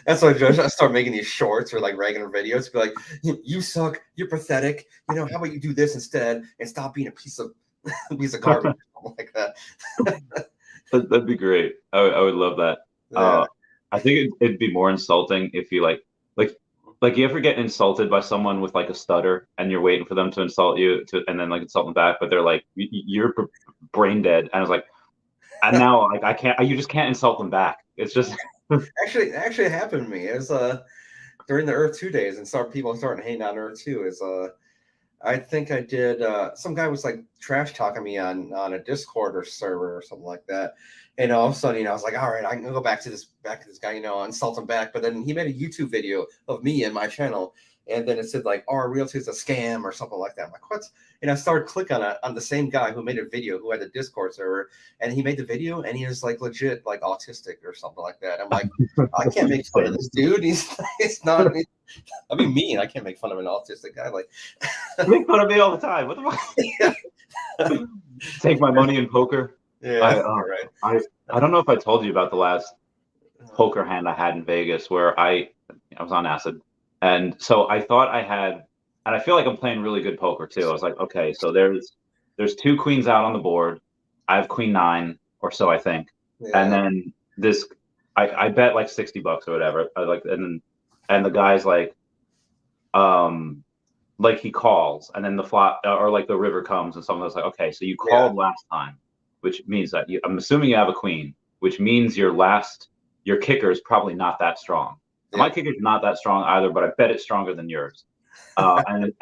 That's why I start making these shorts or like regular videos. Be like, you suck. You're pathetic. How about you do this instead and stop being a piece of garbage, something like that. That'd be great. I would love that. Yeah, I think it'd be more insulting if you like like you ever get insulted by someone with like a stutter and you're waiting for them to insult you and then like insult them back, but they're like you're brain dead, and I was like, and now like I can't. You just can't insult them back. It's just actually, it happened to me. It was during the Earth 2 days, and people starting hating on Earth 2. Is I think I did. Some guy was like trash talking me on a Discord or server or something like that, and all of a sudden, I was like, all right, I can go back to this guy, insult him back. But then he made a YouTube video of me and my channel, and then it said like, "Oh, Realty is a scam" or something like that. I'm like, what? And I started clicking on the same guy who made a video, who had a Discord server, and he made the video, and he was like legit like autistic or something like that. I'm like, I can't make fun of this dude. It's not. I mean, mean. I can't make fun of an autistic guy. Like, make fun of me all the time. What the fuck? Take my money in poker. yeah, right. I don't know if I told you about the last poker hand I had in Vegas where I was on acid, and so I thought I had, and I feel like I'm playing really good poker too. I was like, okay, so there's two queens out on the board. I have queen nine or so I think, and Yeah, then I bet like $60 or whatever. And the guy's like he calls, and then the flop or like the river comes, and someone's like, okay, so you yeah, called last time, which means that I'm assuming you have a queen, which means your kicker is probably not that strong. And my yeah. kicker's not that strong either, but I bet it's stronger than yours. And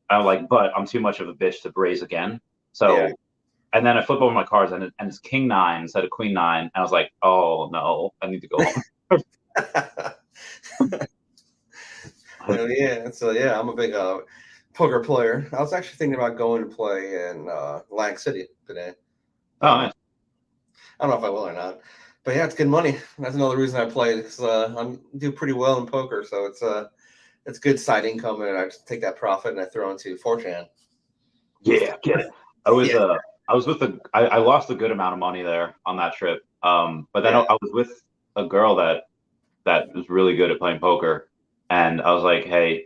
I'm like, but I'm too much of a bitch to raise again. Yeah. So, and then I flip over my cards, and it's king nine instead of queen nine. And I was like, oh no, I need to go home. Yeah. So yeah, I'm a big poker player. I was actually thinking about going to play in Atlantic City today. Oh, nice. don't know if I will or not. But yeah, it's good money. That's another reason I play because I do pretty well in poker, so it's good side income, and I just take that profit and I throw into 4chan. Yeah, get it. Yeah, I was with I lost a good amount of money there on that trip. But then yeah, I was with a girl that was really good at playing poker, and I was like, hey,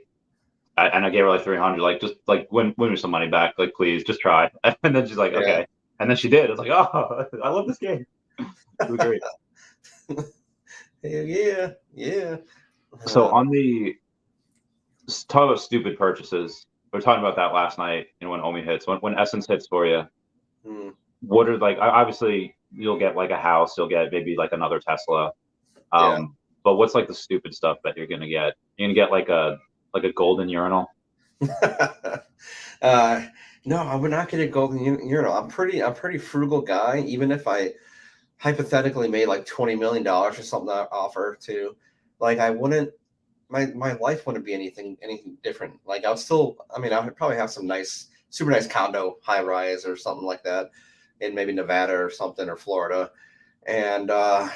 and I gave her like 300, like just like win me some money back, like please, just try. And then she's like, yeah. okay, and then she did. I was like, oh, I love this game. It was great. Hell yeah, yeah. So Uh, on the talk about stupid purchases, we were talking about that last night. When OMI hits, when Essence hits for you, hmm, what are like obviously you'll get like a house, you'll get maybe like another Tesla. yeah. But what's like the stupid stuff that you're gonna get? You're gonna get like a golden urinal. uh, no, I would not get a golden urinal. I'm pretty frugal guy. Even if I hypothetically made like $20 million or something to offer to, like I wouldn't. My life wouldn't be anything different. Like I would still. I mean, I would probably have some nice, super nice condo, high rise or something like that, in maybe Nevada or something or Florida, and uh,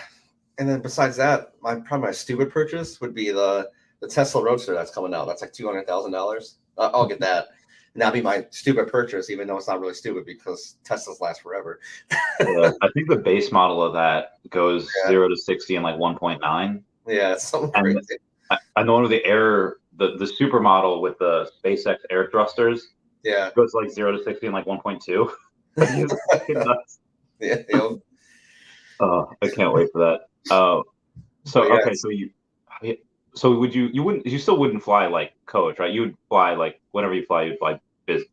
and then besides that, probably my stupid purchase would be the Tesla Roadster that's coming out. That's like $200,000. I'll get that. And that'd be my stupid purchase, even though it's not really stupid because Teslas last forever. Yeah, I think the base model of that goes Yeah, 0 to 60 in like 1.9, yeah, it's something and crazy. I know one of the super model with the SpaceX air thrusters Yeah, goes like 0 to 60 in like 1.2. Like it's fucking nuts. yeah, yeah. Oh, I can't wait for that. So But yeah, okay, so would you still wouldn't fly like coach, right? You would fly like whenever you fly, you'd fly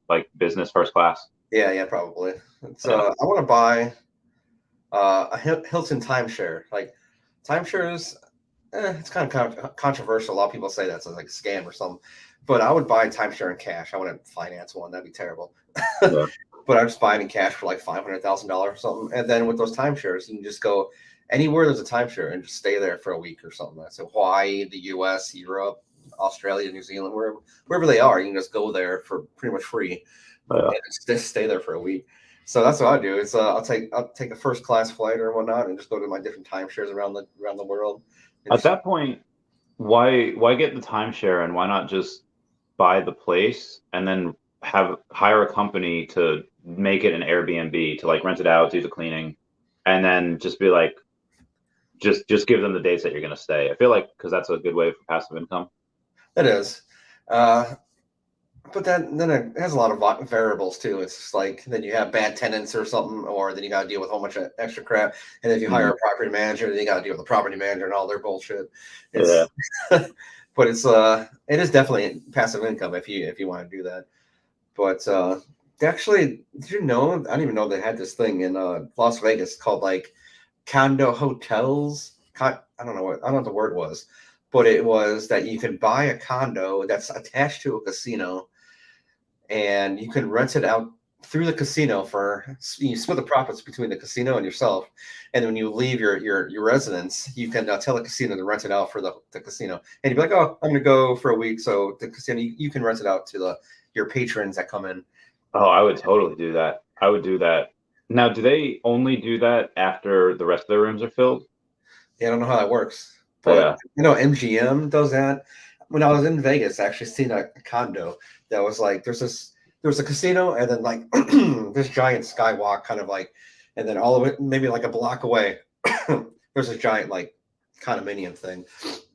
like business first class. yeah, probably. It's Yeah. I want to buy a Hilton timeshare. Like timeshares, it's kind of controversial. A lot of people say that's like a scam or something. But I would buy timeshare in cash. I wouldn't finance one. That'd be terrible. Yeah. But I just buy it in cash for like $500,000 or something. And then with those timeshares, you can just go anywhere there's a timeshare and just stay there for a week or something. So Hawaii, the US, Europe, Australia, New Zealand, wherever they are, you can just go there for pretty much free Yeah. and just stay there for a week. So that's what I do. Is I'll take a first class flight or whatnot and just go to my different timeshares around the world. And At just that point, why get the timeshare and why not just buy the place and then hire a company to make it an Airbnb to like rent it out, do the cleaning, and then just be like just give them the dates that you're gonna stay. I feel like because that's a good way for passive income. it is. Uh, But then it has a lot of variables too. It's just like then you have bad tenants or something, or then you got to deal with a whole bunch of extra crap. And if you hire Mhm. a property manager, then you got to deal with the property manager and all their bullshit. Yeah. It's, but it is definitely passive income if you want to do that. But actually, did you know? I didn't even know they had this thing in Las Vegas called like condo hotels. I don't know what the word was, but it was that you could buy a condo that's attached to a casino and you can rent it out through the casino for you split the profits between the casino and yourself, and when you leave your residence you can tell the casino to rent it out for the casino, and you'd be like, oh, I'm gonna go for a week, so the casino you can rent it out to your patrons that come in. Oh, I would totally do that. I would do that. Now, do they only do that after the rest of their rooms are filled? Yeah, I don't know how that works, but Yeah. MGM does that. When I was in Vegas, I actually seen a condo that was like there was a casino and then like this giant skywalk kind of like, and then all of it maybe like a block away there's a giant like condominium thing,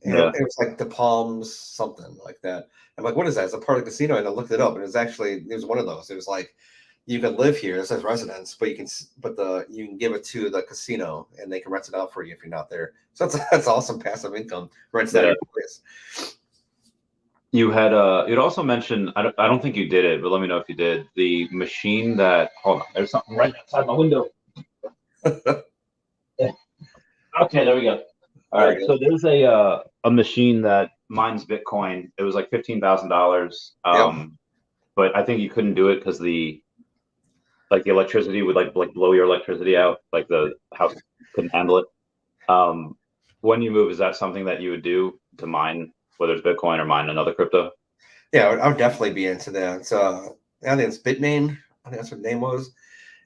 and Yeah. it was like the Palms something like that. I'm like, what is that? It's a part of the casino, and I looked it up, and it was one of those. It was like you can live here. It says residence, but you can give it to the casino, and they can rent it out for you if you're not there. So that's awesome passive income. Rents out Yeah. your place. You had you'd also mentioned I don't think you did it, but let me know if you did. The machine that hold on, there's something right outside my window. Yeah. Okay, there we go. All There right, you so there's a machine that mines Bitcoin. It was like $15,000. go. Yep. But I think you couldn't do it because the electricity would like blow your electricity out, like the house couldn't handle it. Um, when you move, is that something that you would do to mine, whether it's Bitcoin or mine another crypto? Yeah, I would definitely be into that. I think it's Bitmain. I think that's what the name was.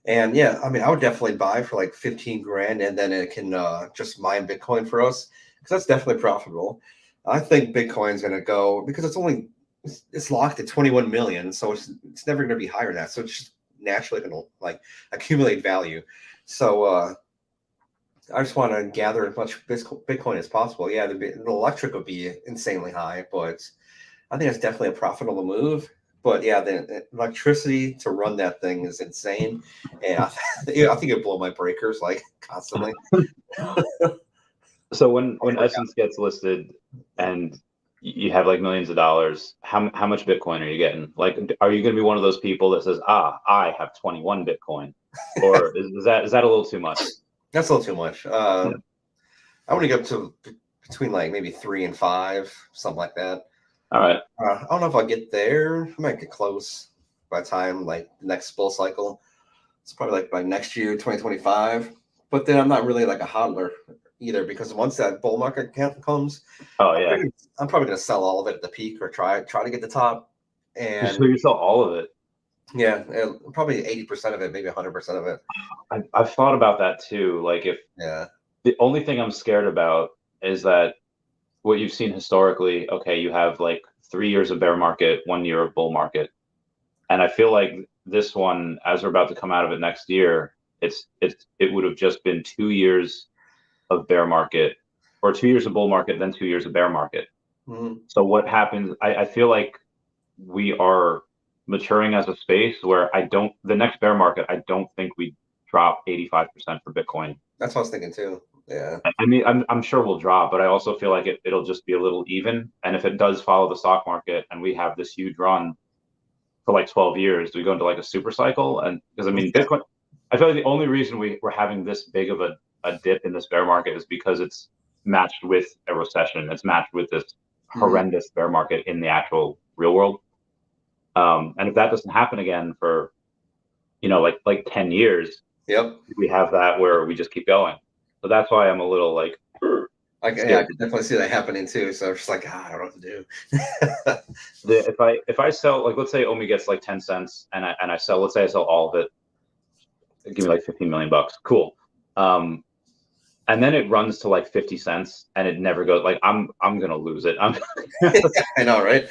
And yeah, I mean, I would definitely buy for like 15 grand, and then it can just mine Bitcoin for us, because that's definitely profitable. I think Bitcoin's going to go, because it's locked at 21 million, so it's never going to be higher than that. So it's just naturally going to like accumulate value. So I just want to gather as much Bitcoin as possible. Yeah, the electric would be insanely high, but I think it's definitely a profitable move. But yeah, the electricity to run that thing is insane, and I think it'd blow my breakers like constantly. So when Essence gets listed and you have like millions of dollars, how much Bitcoin are you getting? Like, are you going to be one of those people that says, I have 21 Bitcoin, or is that a little too much? That's a little too much. I want to get up to between like maybe 3 and 5, something like that. All right. I don't know if I'll get there. I might get close by the time like the next bull cycle. It's probably like by next year, 2025. But then I'm not really like a hodler either, because once that bull market comes, Oh yeah. I'm probably gonna sell all of it at the peak, or try to get the top. And So you sell all of it? yeah, probably 80% of it, maybe 100% of it. I've thought about that too. Like, if the only thing I'm scared about is that what you've seen historically, okay, you have like 3 years of bear market, 1 year of bull market. And I feel like this one, as we're about to come out of it next year, it would have just been 2 years of bear market, or 2 years of bull market, then 2 years of bear market. Mm-hmm. So what happens, I feel like we are maturing as a space where the next bear market, I don't think we drop 85% for Bitcoin. That's what I was thinking too. Yeah. I mean, I'm sure we'll drop, but I also feel like it'll just be a little even. And if it does follow the stock market and we have this huge run for like 12 years, do we go into like a super cycle? And because I mean, Bitcoin, I feel like the only reason we're having this big of a dip in this bear market is because it's matched with a recession. It's matched with this horrendous bear market in the actual real world. And if that doesn't happen again for, like 10 years, Yep. we have that where we just keep going. So that's why I'm a little like, I can definitely see that happening too. So I'm just like, I don't know what to do. If I sell, like, let's say OMI gets like 10 cents and I sell, let's say I sell all of it, give me like 15 million bucks. Cool. And then it runs to like 50 cents and it never goes, like, I'm going to lose it. I know, right?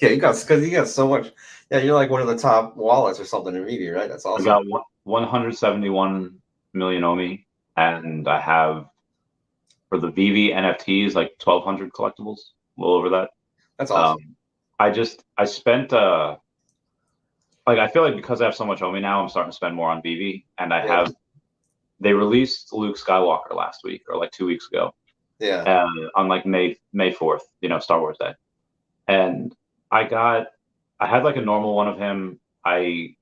Yeah, because you got so much. Yeah, you're like one of the top wallets or something in Veve, right? That's awesome. I got 171 million OMI, and I have, for the Veve NFTs, like 1,200 collectibles, a little over that. That's awesome. I spent like, I feel like because I have so much OMI now, I'm starting to spend more on Veve, and they released Luke Skywalker last week, or like 2 weeks ago. Yeah. On like May 4th, Star Wars Day. And I had like a normal one of him. I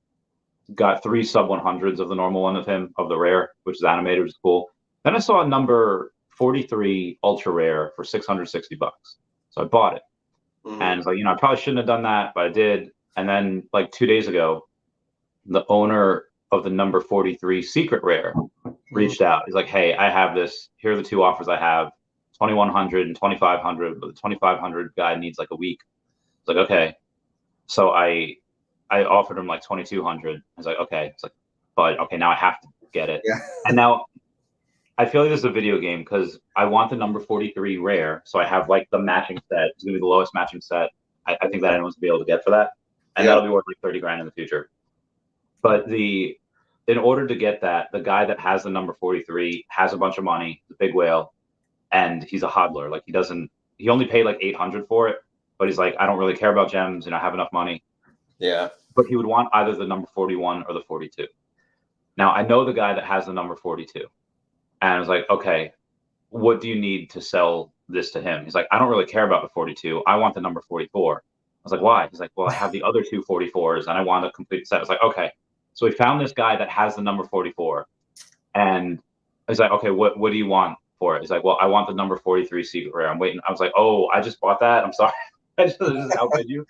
got 3 sub 100s of the normal one of him, of the rare, which is animated, which is cool. Then I saw a number 43 ultra rare for $660. So I bought it. And it's like, I probably shouldn't have done that, but I did. And then like 2 days ago, the owner of the number 43 secret rare reached out. He's like, hey, I have this. Here are the 2 offers I have, 2,100 and 2,500, but the 2,500 guy needs like a week. It's like, okay. So I offered him like 2,200. I was like, okay. It's like, but okay, now I have to get it. Yeah. And now I feel like this is a video game, because I want the number 43 rare. So I have like the matching set. It's going to be the lowest matching set I think that anyone's going to be able to get for that. And that'll be worth like 30 grand in the future. But in order to get that, the guy that has the number 43 has a bunch of money, the big whale, and he's a hodler. Like, he only paid like 800 for it, but he's like, I don't really care about gems, I have enough money. Yeah. But he would want either the number 41 or the 42. Now, I know the guy that has the number 42. And I was like, okay, what do you need to sell this to him? He's like, I don't really care about the 42. I want the number 44. I was like, why? He's like, well, I have the other 2 44s and I want a complete set. I was like, okay. So we found this guy that has the number 44. And he's like, okay, what do you want for it? He's like, well, I want the number 43 secret rare. I'm waiting. I was like, oh, I just bought that. I'm sorry. I just outbid you.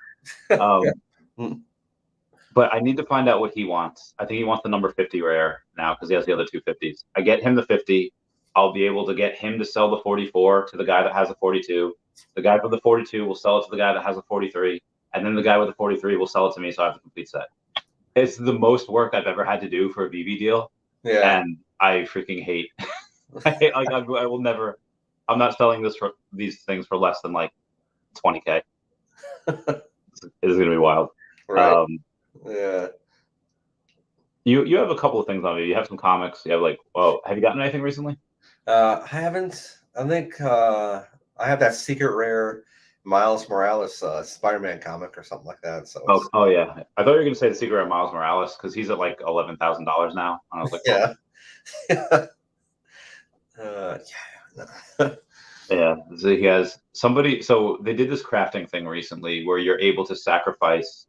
But I need to find out what he wants. I think he wants the number 50 rare now, because he has the other 2 50s. I get him the 50. I'll be able to get him to sell the 44 to the guy that has the 42. The guy with the 42 will sell it to the guy that has the 43. And then the guy with the 43 will sell it to me, so I have the complete set. it's the most work I've ever had to do for a Veve deal, Yeah. and I freaking hate. Like I will never. I'm not selling these things for less than like 20K. It's gonna be wild. Right. Um, Yeah. you have a couple of things on you. You have some comics. You have like, well, have you gotten anything recently? I haven't. I think I have that secret rare Miles Morales Spider-Man comic or something like that. So Oh, oh yeah. I thought you were gonna say the secret of Miles Morales because he's at like $11,000 now, and I was like, oh. yeah. Yeah. Yeah, so he has somebody. So they did this crafting thing recently where you're able to sacrifice,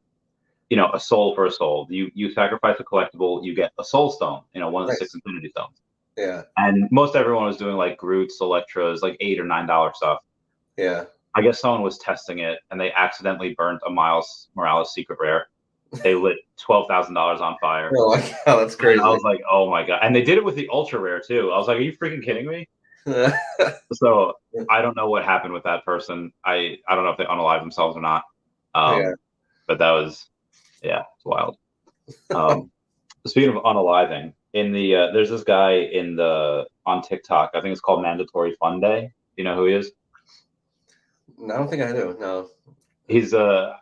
a soul for a soul. You sacrifice a collectible, you get a soul stone, one of the six Nice. Infinity Stones. Yeah. And most everyone was doing like Groot's, Electra's, like $8 or $9 stuff. Yeah. I guess someone was testing it and they accidentally burnt a Miles Morales secret rare. They lit $12,000 on fire. Oh my God, that's And I crazy. was like, oh my God. And they did it with the ultra rare too. I was like, are you freaking kidding me? So I don't know what happened with that person. I don't know if they unalived themselves or not. Yeah. But that was, yeah, it's wild. Speaking of unaliving, in the there's this guy on TikTok. I think it's called Mandatory Fun Day. You know who he is? I don't think I do. No. He's a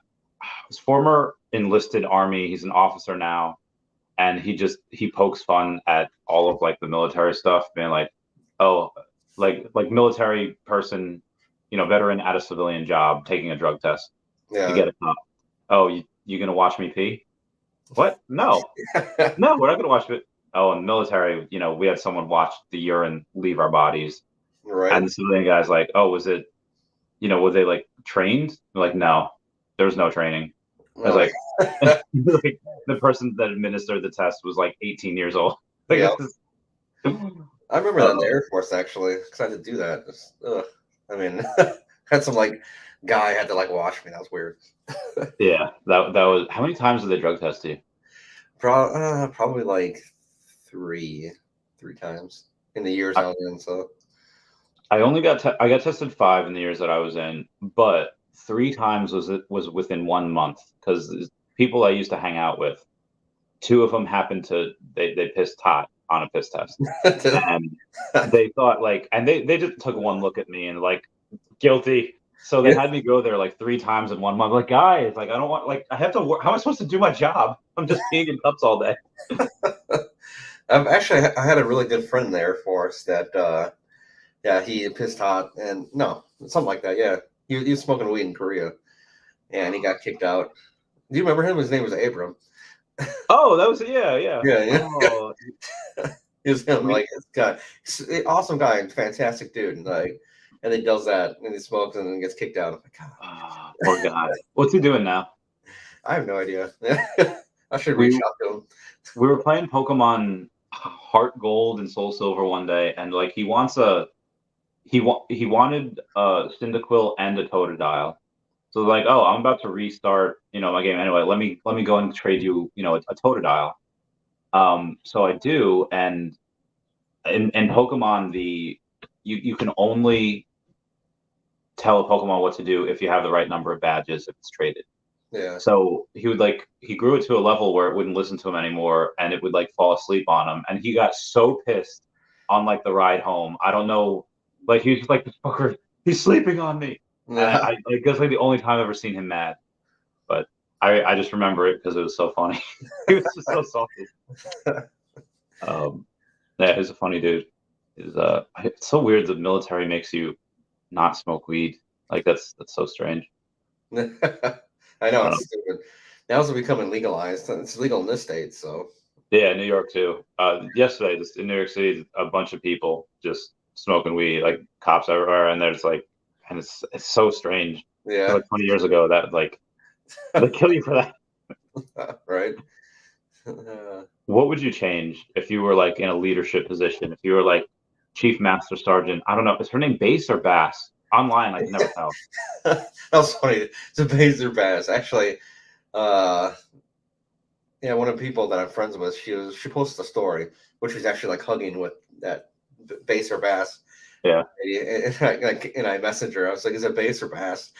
former enlisted army. He's an officer now, and he pokes fun at all of like the military stuff, being like, oh, like military person, veteran at a civilian job taking a drug test to Yeah. get a cop. Oh, you gonna watch me pee? What? No, no, we're not gonna watch it. Oh, in the military, we had someone watch the urine leave our bodies, and Right. the civilian guy's like, oh, was it, were they like trained? They're like, no, there was no training. I was Oh, like, like the person that administered the test was like 18 years old. Like yeah. this is. I remember that in the Air Force actually, because I had to do that. I mean, had some like guy had to like wash me. That was weird. Yeah, that was. How many times did they drug test you? Probably like three times in the years I was in. So I only I got tested 5 in the years that I was in, but 3 times was within 1 month because people I used to hang out with, 2 of them happened to they pissed hot on a piss test, and they thought like, and they just took one look at me and like guilty. So they yeah. had me go there like 3 times in 1 month. Like, guys, like I don't want, like I have to work. How am I supposed to do my job? I'm just peeing in cups all day. I had a really good friend in the Air Force that yeah, he pissed hot and no, something like that. Yeah, he was smoking weed in Korea and he got kicked out. Do you remember him? His name was Abram. Oh, that was, yeah, yeah. Yeah, yeah. Oh, It was him. we, Like this guy, awesome guy and fantastic dude. And like, and he does that and he smokes and then gets kicked out. I'm like, God, poor guy. What's he doing now? I have no idea. I should We reach out to him. we were playing Pokemon Heart Gold and Soul Silver one day, and like he wanted a Cyndaquil and a Totodile. So like, oh, I'm about to restart, my game anyway. Let me go and trade you, a Totodile. So I do, and in Pokemon, you can only tell a Pokemon what to do if you have the right number of badges if it's traded. Yeah. So he grew it to a level where it wouldn't listen to him anymore, and it would like fall asleep on him. And he got so pissed on like the ride home. I don't know, like he was just like, this fucker, he's sleeping on me. And Yeah. I guess like the only time I've ever seen him mad, but I just remember it because it was so funny. He was just so salty. Yeah, he's a funny dude. It's so weird the military makes you not smoke weed. Like that's so strange. I know I don't it's know. stupid. Now it's becoming legalized. It's legal in this state, so Yeah, New York too. Yesterday, just in New York City, a bunch of people just smoking weed, like cops everywhere, and there's like, and it's so strange. yeah, Like 20 years ago, that like they kill you for that. right. What would you change if you were like in a leadership position? If you were like Chief Master Sergeant, I don't know, is her name Bass or Bass? Online, I can never tell. That was funny. It's a Baser Bass. Actually, uh, yeah, one of the people that I'm friends with, she posted a story, which was actually like hugging with that Baser Bass. Yeah. And I messaged her. I was like, "Is it Bass or Bass?"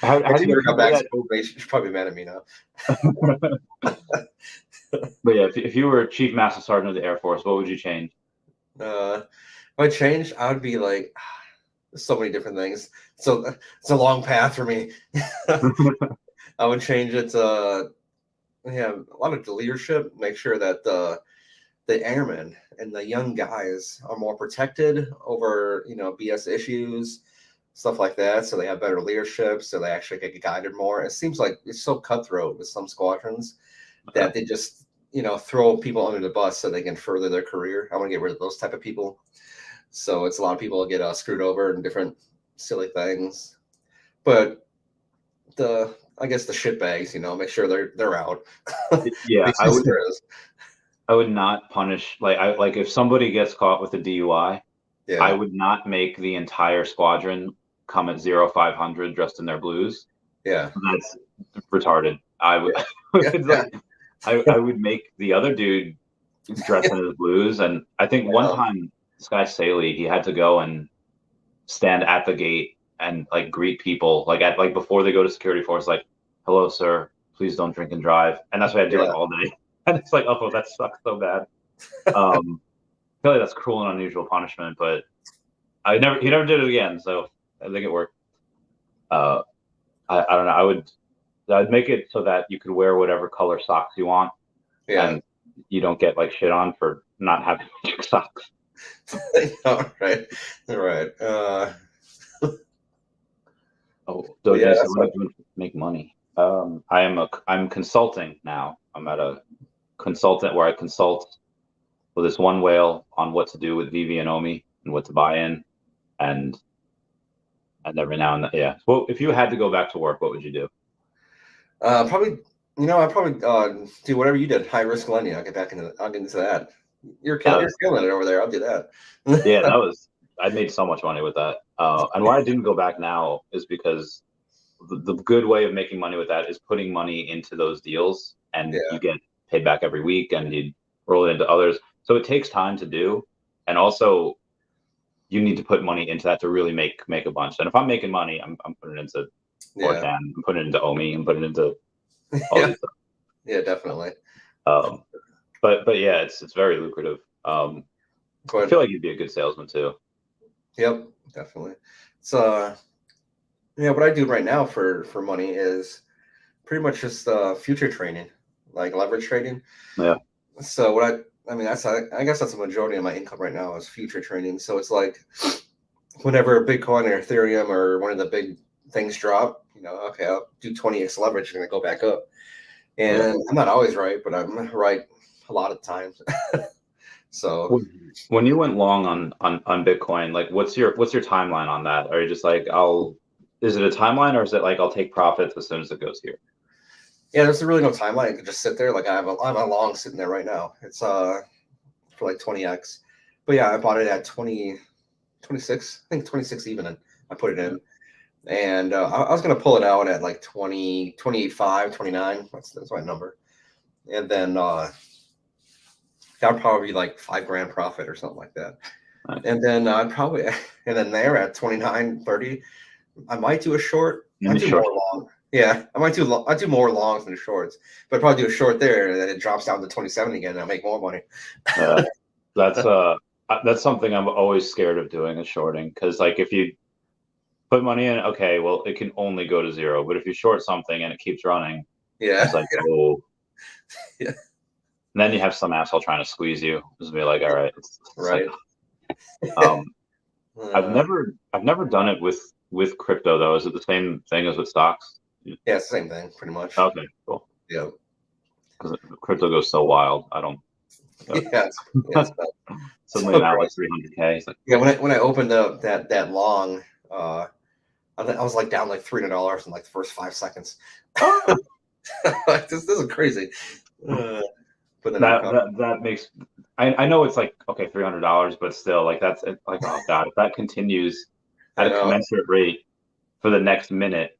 How If do you you never got feel back to that? probation, she's probably mad at me now. But yeah, if you were Chief Master Sergeant of the Air Force, what would you change? If I changed, I would be like, there's so many different things. So it's a long path for me. I would change it to yeah, a lot of the leadership. Make sure that the airmen and the young guys are more protected over BS issues, stuff like that. So they have better leadership. So they actually get guided more. It seems like it's so cutthroat with some squadrons that they just throw people under the bus so they can further their career. I want to get rid of those type of people. So it's a lot of people get screwed over in different silly things. But I guess the shitbags, make sure they're out. Yeah, At least there is. I would not punish like if somebody gets caught with a DUI, I Yeah, would not make the entire squadron come at 0500 dressed in their blues. yeah, That's retarded. I would yeah, yeah. like I would make the other dude dress in his blues. And I think one time this guy Saley, he had to go and stand at the gate and like greet people like before they go to security force, like, hello sir, please don't drink and drive. And that's what I do like Yeah. all day. And it's like, oh, that sucks so bad. I feel like that's cruel and unusual punishment, but he never did it again, so I think it worked. I don't know. I'd make it so that you could wear whatever color socks you want, Yeah. and you don't get like shit on for not having socks. Right. Right. Oh, so Yeah, Jason, that's what are you doing to make money? I'm consulting now. I'm at a consultant where I consult with this one whale on what to do with Veve and OMI and what to buy in, and every now and then, yeah. Well, if you had to go back to work, what would you do? probably. I'd probably do whatever you did. High risk lending. I'll get into that. You're That killing it over there. I'll do that. Yeah, I made so much money with that. And why I didn't go back now is because the good way of making money with that is putting money into those deals, and Yeah. you get paid back every week, and you roll it into others. So it takes time to do, and also you need to put money into that to really make a bunch. And if I'm making money, I'm putting it into Yeah. Orcan, I'm putting it into OMI, I'm putting it into all Yeah. these stuff. Yeah. Definitely. But yeah, it's very lucrative. I But feel like you'd be a good salesman too. yep, definitely. So what I do right now for money is pretty much just future trading, like leverage trading. Yeah. So I mean, I guess that's the majority of my income right now is future trading. So it's like whenever Bitcoin or Ethereum or one of the big things drop, okay, I'll do 20x leverage and then go back up. And I'm not always right, but I'm right a lot of times. So When you went long on Bitcoin, like what's your timeline on that? Are you just like is it a timeline, or is it like I'll take profits as soon as it goes here? yeah, there's really no timeline. I could just sit there. Like I have a long sitting there right now. It's for like 20x. But yeah, I bought it at 26, I think 26 even, and I put it in. And I was going to pull it out at like 20, 25, 29. That's my number. And then that would probably be like $5,000 profit or something like that. Nice. And then and then there at 29, 30, I might do a short. I do more long. Yeah, I do more longs than shorts, but I'd probably do a short there, and then it drops down to 27 again, and I make more money. That's something I'm always scared of doing, is shorting, because like if you put money in, okay, well it can only go to zero, but if you short something and it keeps running, Yeah, it's like, oh, yeah. And then you have some asshole trying to squeeze you. Just be like, all right, Right. Like, I've never done it with crypto though. Is it the same thing as with stocks? Yeah, same thing, pretty much. Okay, cool. Yeah. Because crypto goes so wild, I don't. Yeah. Suddenly now like 300K. It's like, yeah, when I opened up that long, I was like down like $300 in like the first 5 seconds. Like, this is crazy. But then that makes. I know it's like, okay, $300, but still, like that's like, oh god, if that continues at a commensurate rate for the next minute,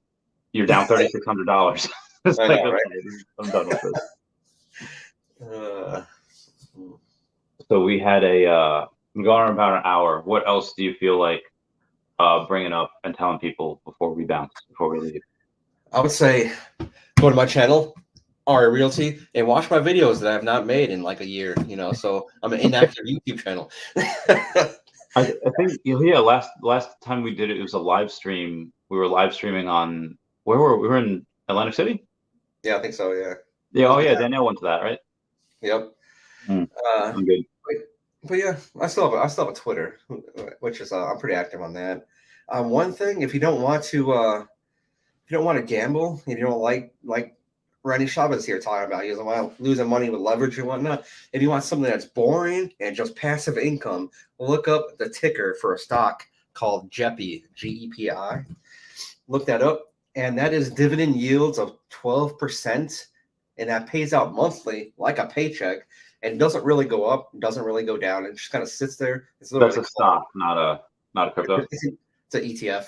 you're down $3,600. It's I like, know, okay, right? I'm done with this. So we had we've gone on about an hour. What else do you feel like bringing up and telling people before we leave? I would say go to my channel, Arya Realty, and watch my videos that I have not made in like a year. So I'm an inactive YouTube channel. I think yeah. Last time we did it, it was a live stream. We were live streaming on we were in Atlantic City. Yeah, I think so. Yeah. Yeah. Oh yeah, Danielle went to that, right? Yep. I'm good. But yeah, I still have a Twitter, which is I'm pretty active on that. One thing, if you don't want to gamble, if you don't like Randy Chavez here talking about, you don't want losing money with leverage and whatnot. If you want something that's boring and just passive income, look up the ticker for a stock called GEPI, GEPI. Look that up, and that is dividend yields of 12%, and that pays out monthly like a paycheck, and doesn't really go up, doesn't really go down. It just kind of sits there. That's a stock, not a crypto. It's an ETF.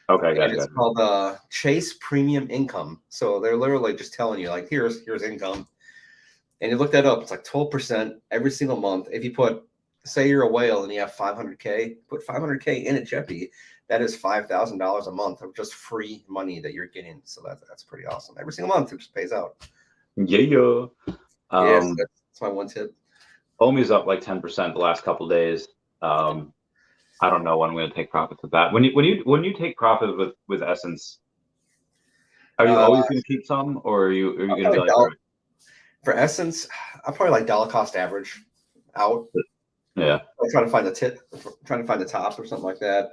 Okay, gotcha. It's called Chase Premium Income. So they're literally just telling you, like, here's income. And you look that up, it's like 12% every single month. If you put, say you're a whale and you have 500K, put 500K in a JEPI, that is $5,000 a month of just free money that you're getting. So that's pretty awesome. Every single month, it just pays out. Yeah. That's my one tip. OMI's up like 10% the last couple of days. I don't know when I'm going to take profits with that. When you take profit with Essence, are you always going to keep some, or are you going to be like for Essence? I'm probably like dollar cost average out. Yeah, I'm trying to find the top or something like that.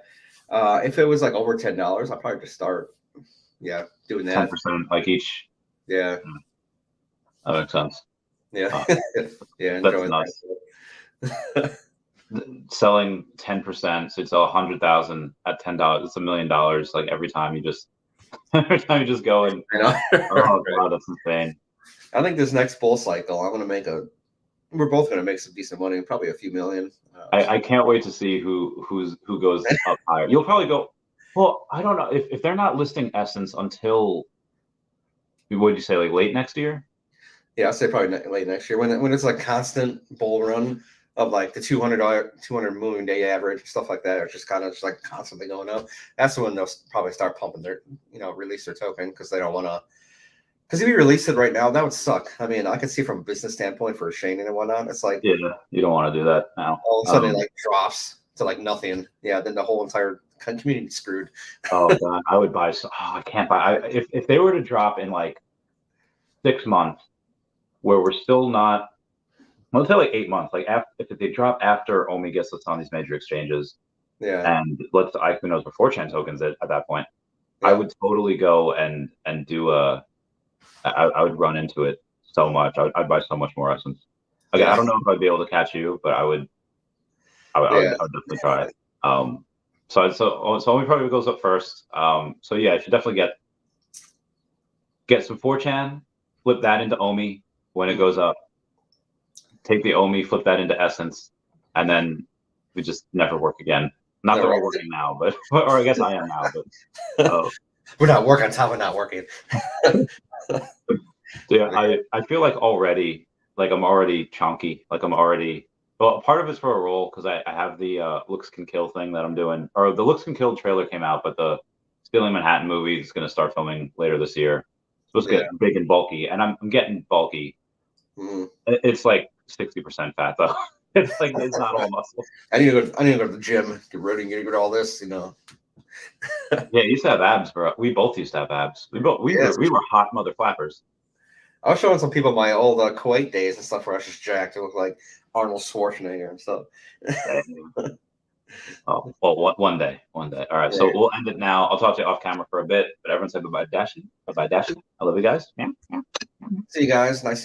If it was like over $10, I'll probably just start. Yeah, doing that 10% like each. Yeah, that makes sense. Yeah, yeah, that's nuts. Selling 10%, so it's $100,000 at $10. It's $1 million. Like every time you just go and oh god, that's insane. I think this next bull cycle, we're both gonna make some decent money, probably a few million. I can't wait to see who goes up higher. You'll probably go. Well, I don't know if they're not listing Essence until what did you say, like late next year? Yeah, I'd say probably late next year when it's like constant bull run of like the 200 moving day average, stuff like that, are just kind of just like constantly going up. That's when they'll probably start pumping their, release their token because they don't want to. Because if you release it right now, that would suck. I mean, I can see from a business standpoint for Shane and whatnot, it's like, yeah, you don't want to do that now. All of a sudden, it like drops to like nothing. Yeah, then the whole entire community is screwed. Oh god, I would buy. I can't buy. If they were to drop in like 6 months, where we're still not. Let's say like 8 months. Like if they drop after OMI gets listed on these major exchanges, yeah, and who knows before 4chan tokens at that point, yeah. I would totally go and do I would run into it so much. I'd buy so much more Essence. Again, I don't know if I'd be able to catch you, but I would definitely try. So OMI probably goes up first. So yeah, I should definitely get some 4chan, flip that into OMI when it goes up. Take the OMI, flip that into Essence, and then we just never work again. Not that we're working now, but or I guess I am now, but we're not working on top of not working. Yeah, I feel like already, like I'm already chunky. Like I'm already, well, part of it's for a role because I have the Looks Can Kill thing that I'm doing, or the Looks Can Kill trailer came out, but the Stealing Manhattan movie is going to start filming later this year. It's supposed to get big and bulky, and I'm getting bulky. Mm. It's like 60% fat though. It's like it's not all muscle. I need to go to the gym, get rid of all this, Yeah, you used to have abs, bro. We both used to have abs. We were hot mother flappers. I was showing some people my old Kuwait days and stuff where I was just jacked. It looked like Arnold Schwarzenegger and stuff. Oh, well, one day. All right, so we'll end it now. I'll talk to you off camera for a bit, but everyone say bye-bye, Dashy. Bye-bye, Dashy. I love you guys. Yeah. See you guys. Nice.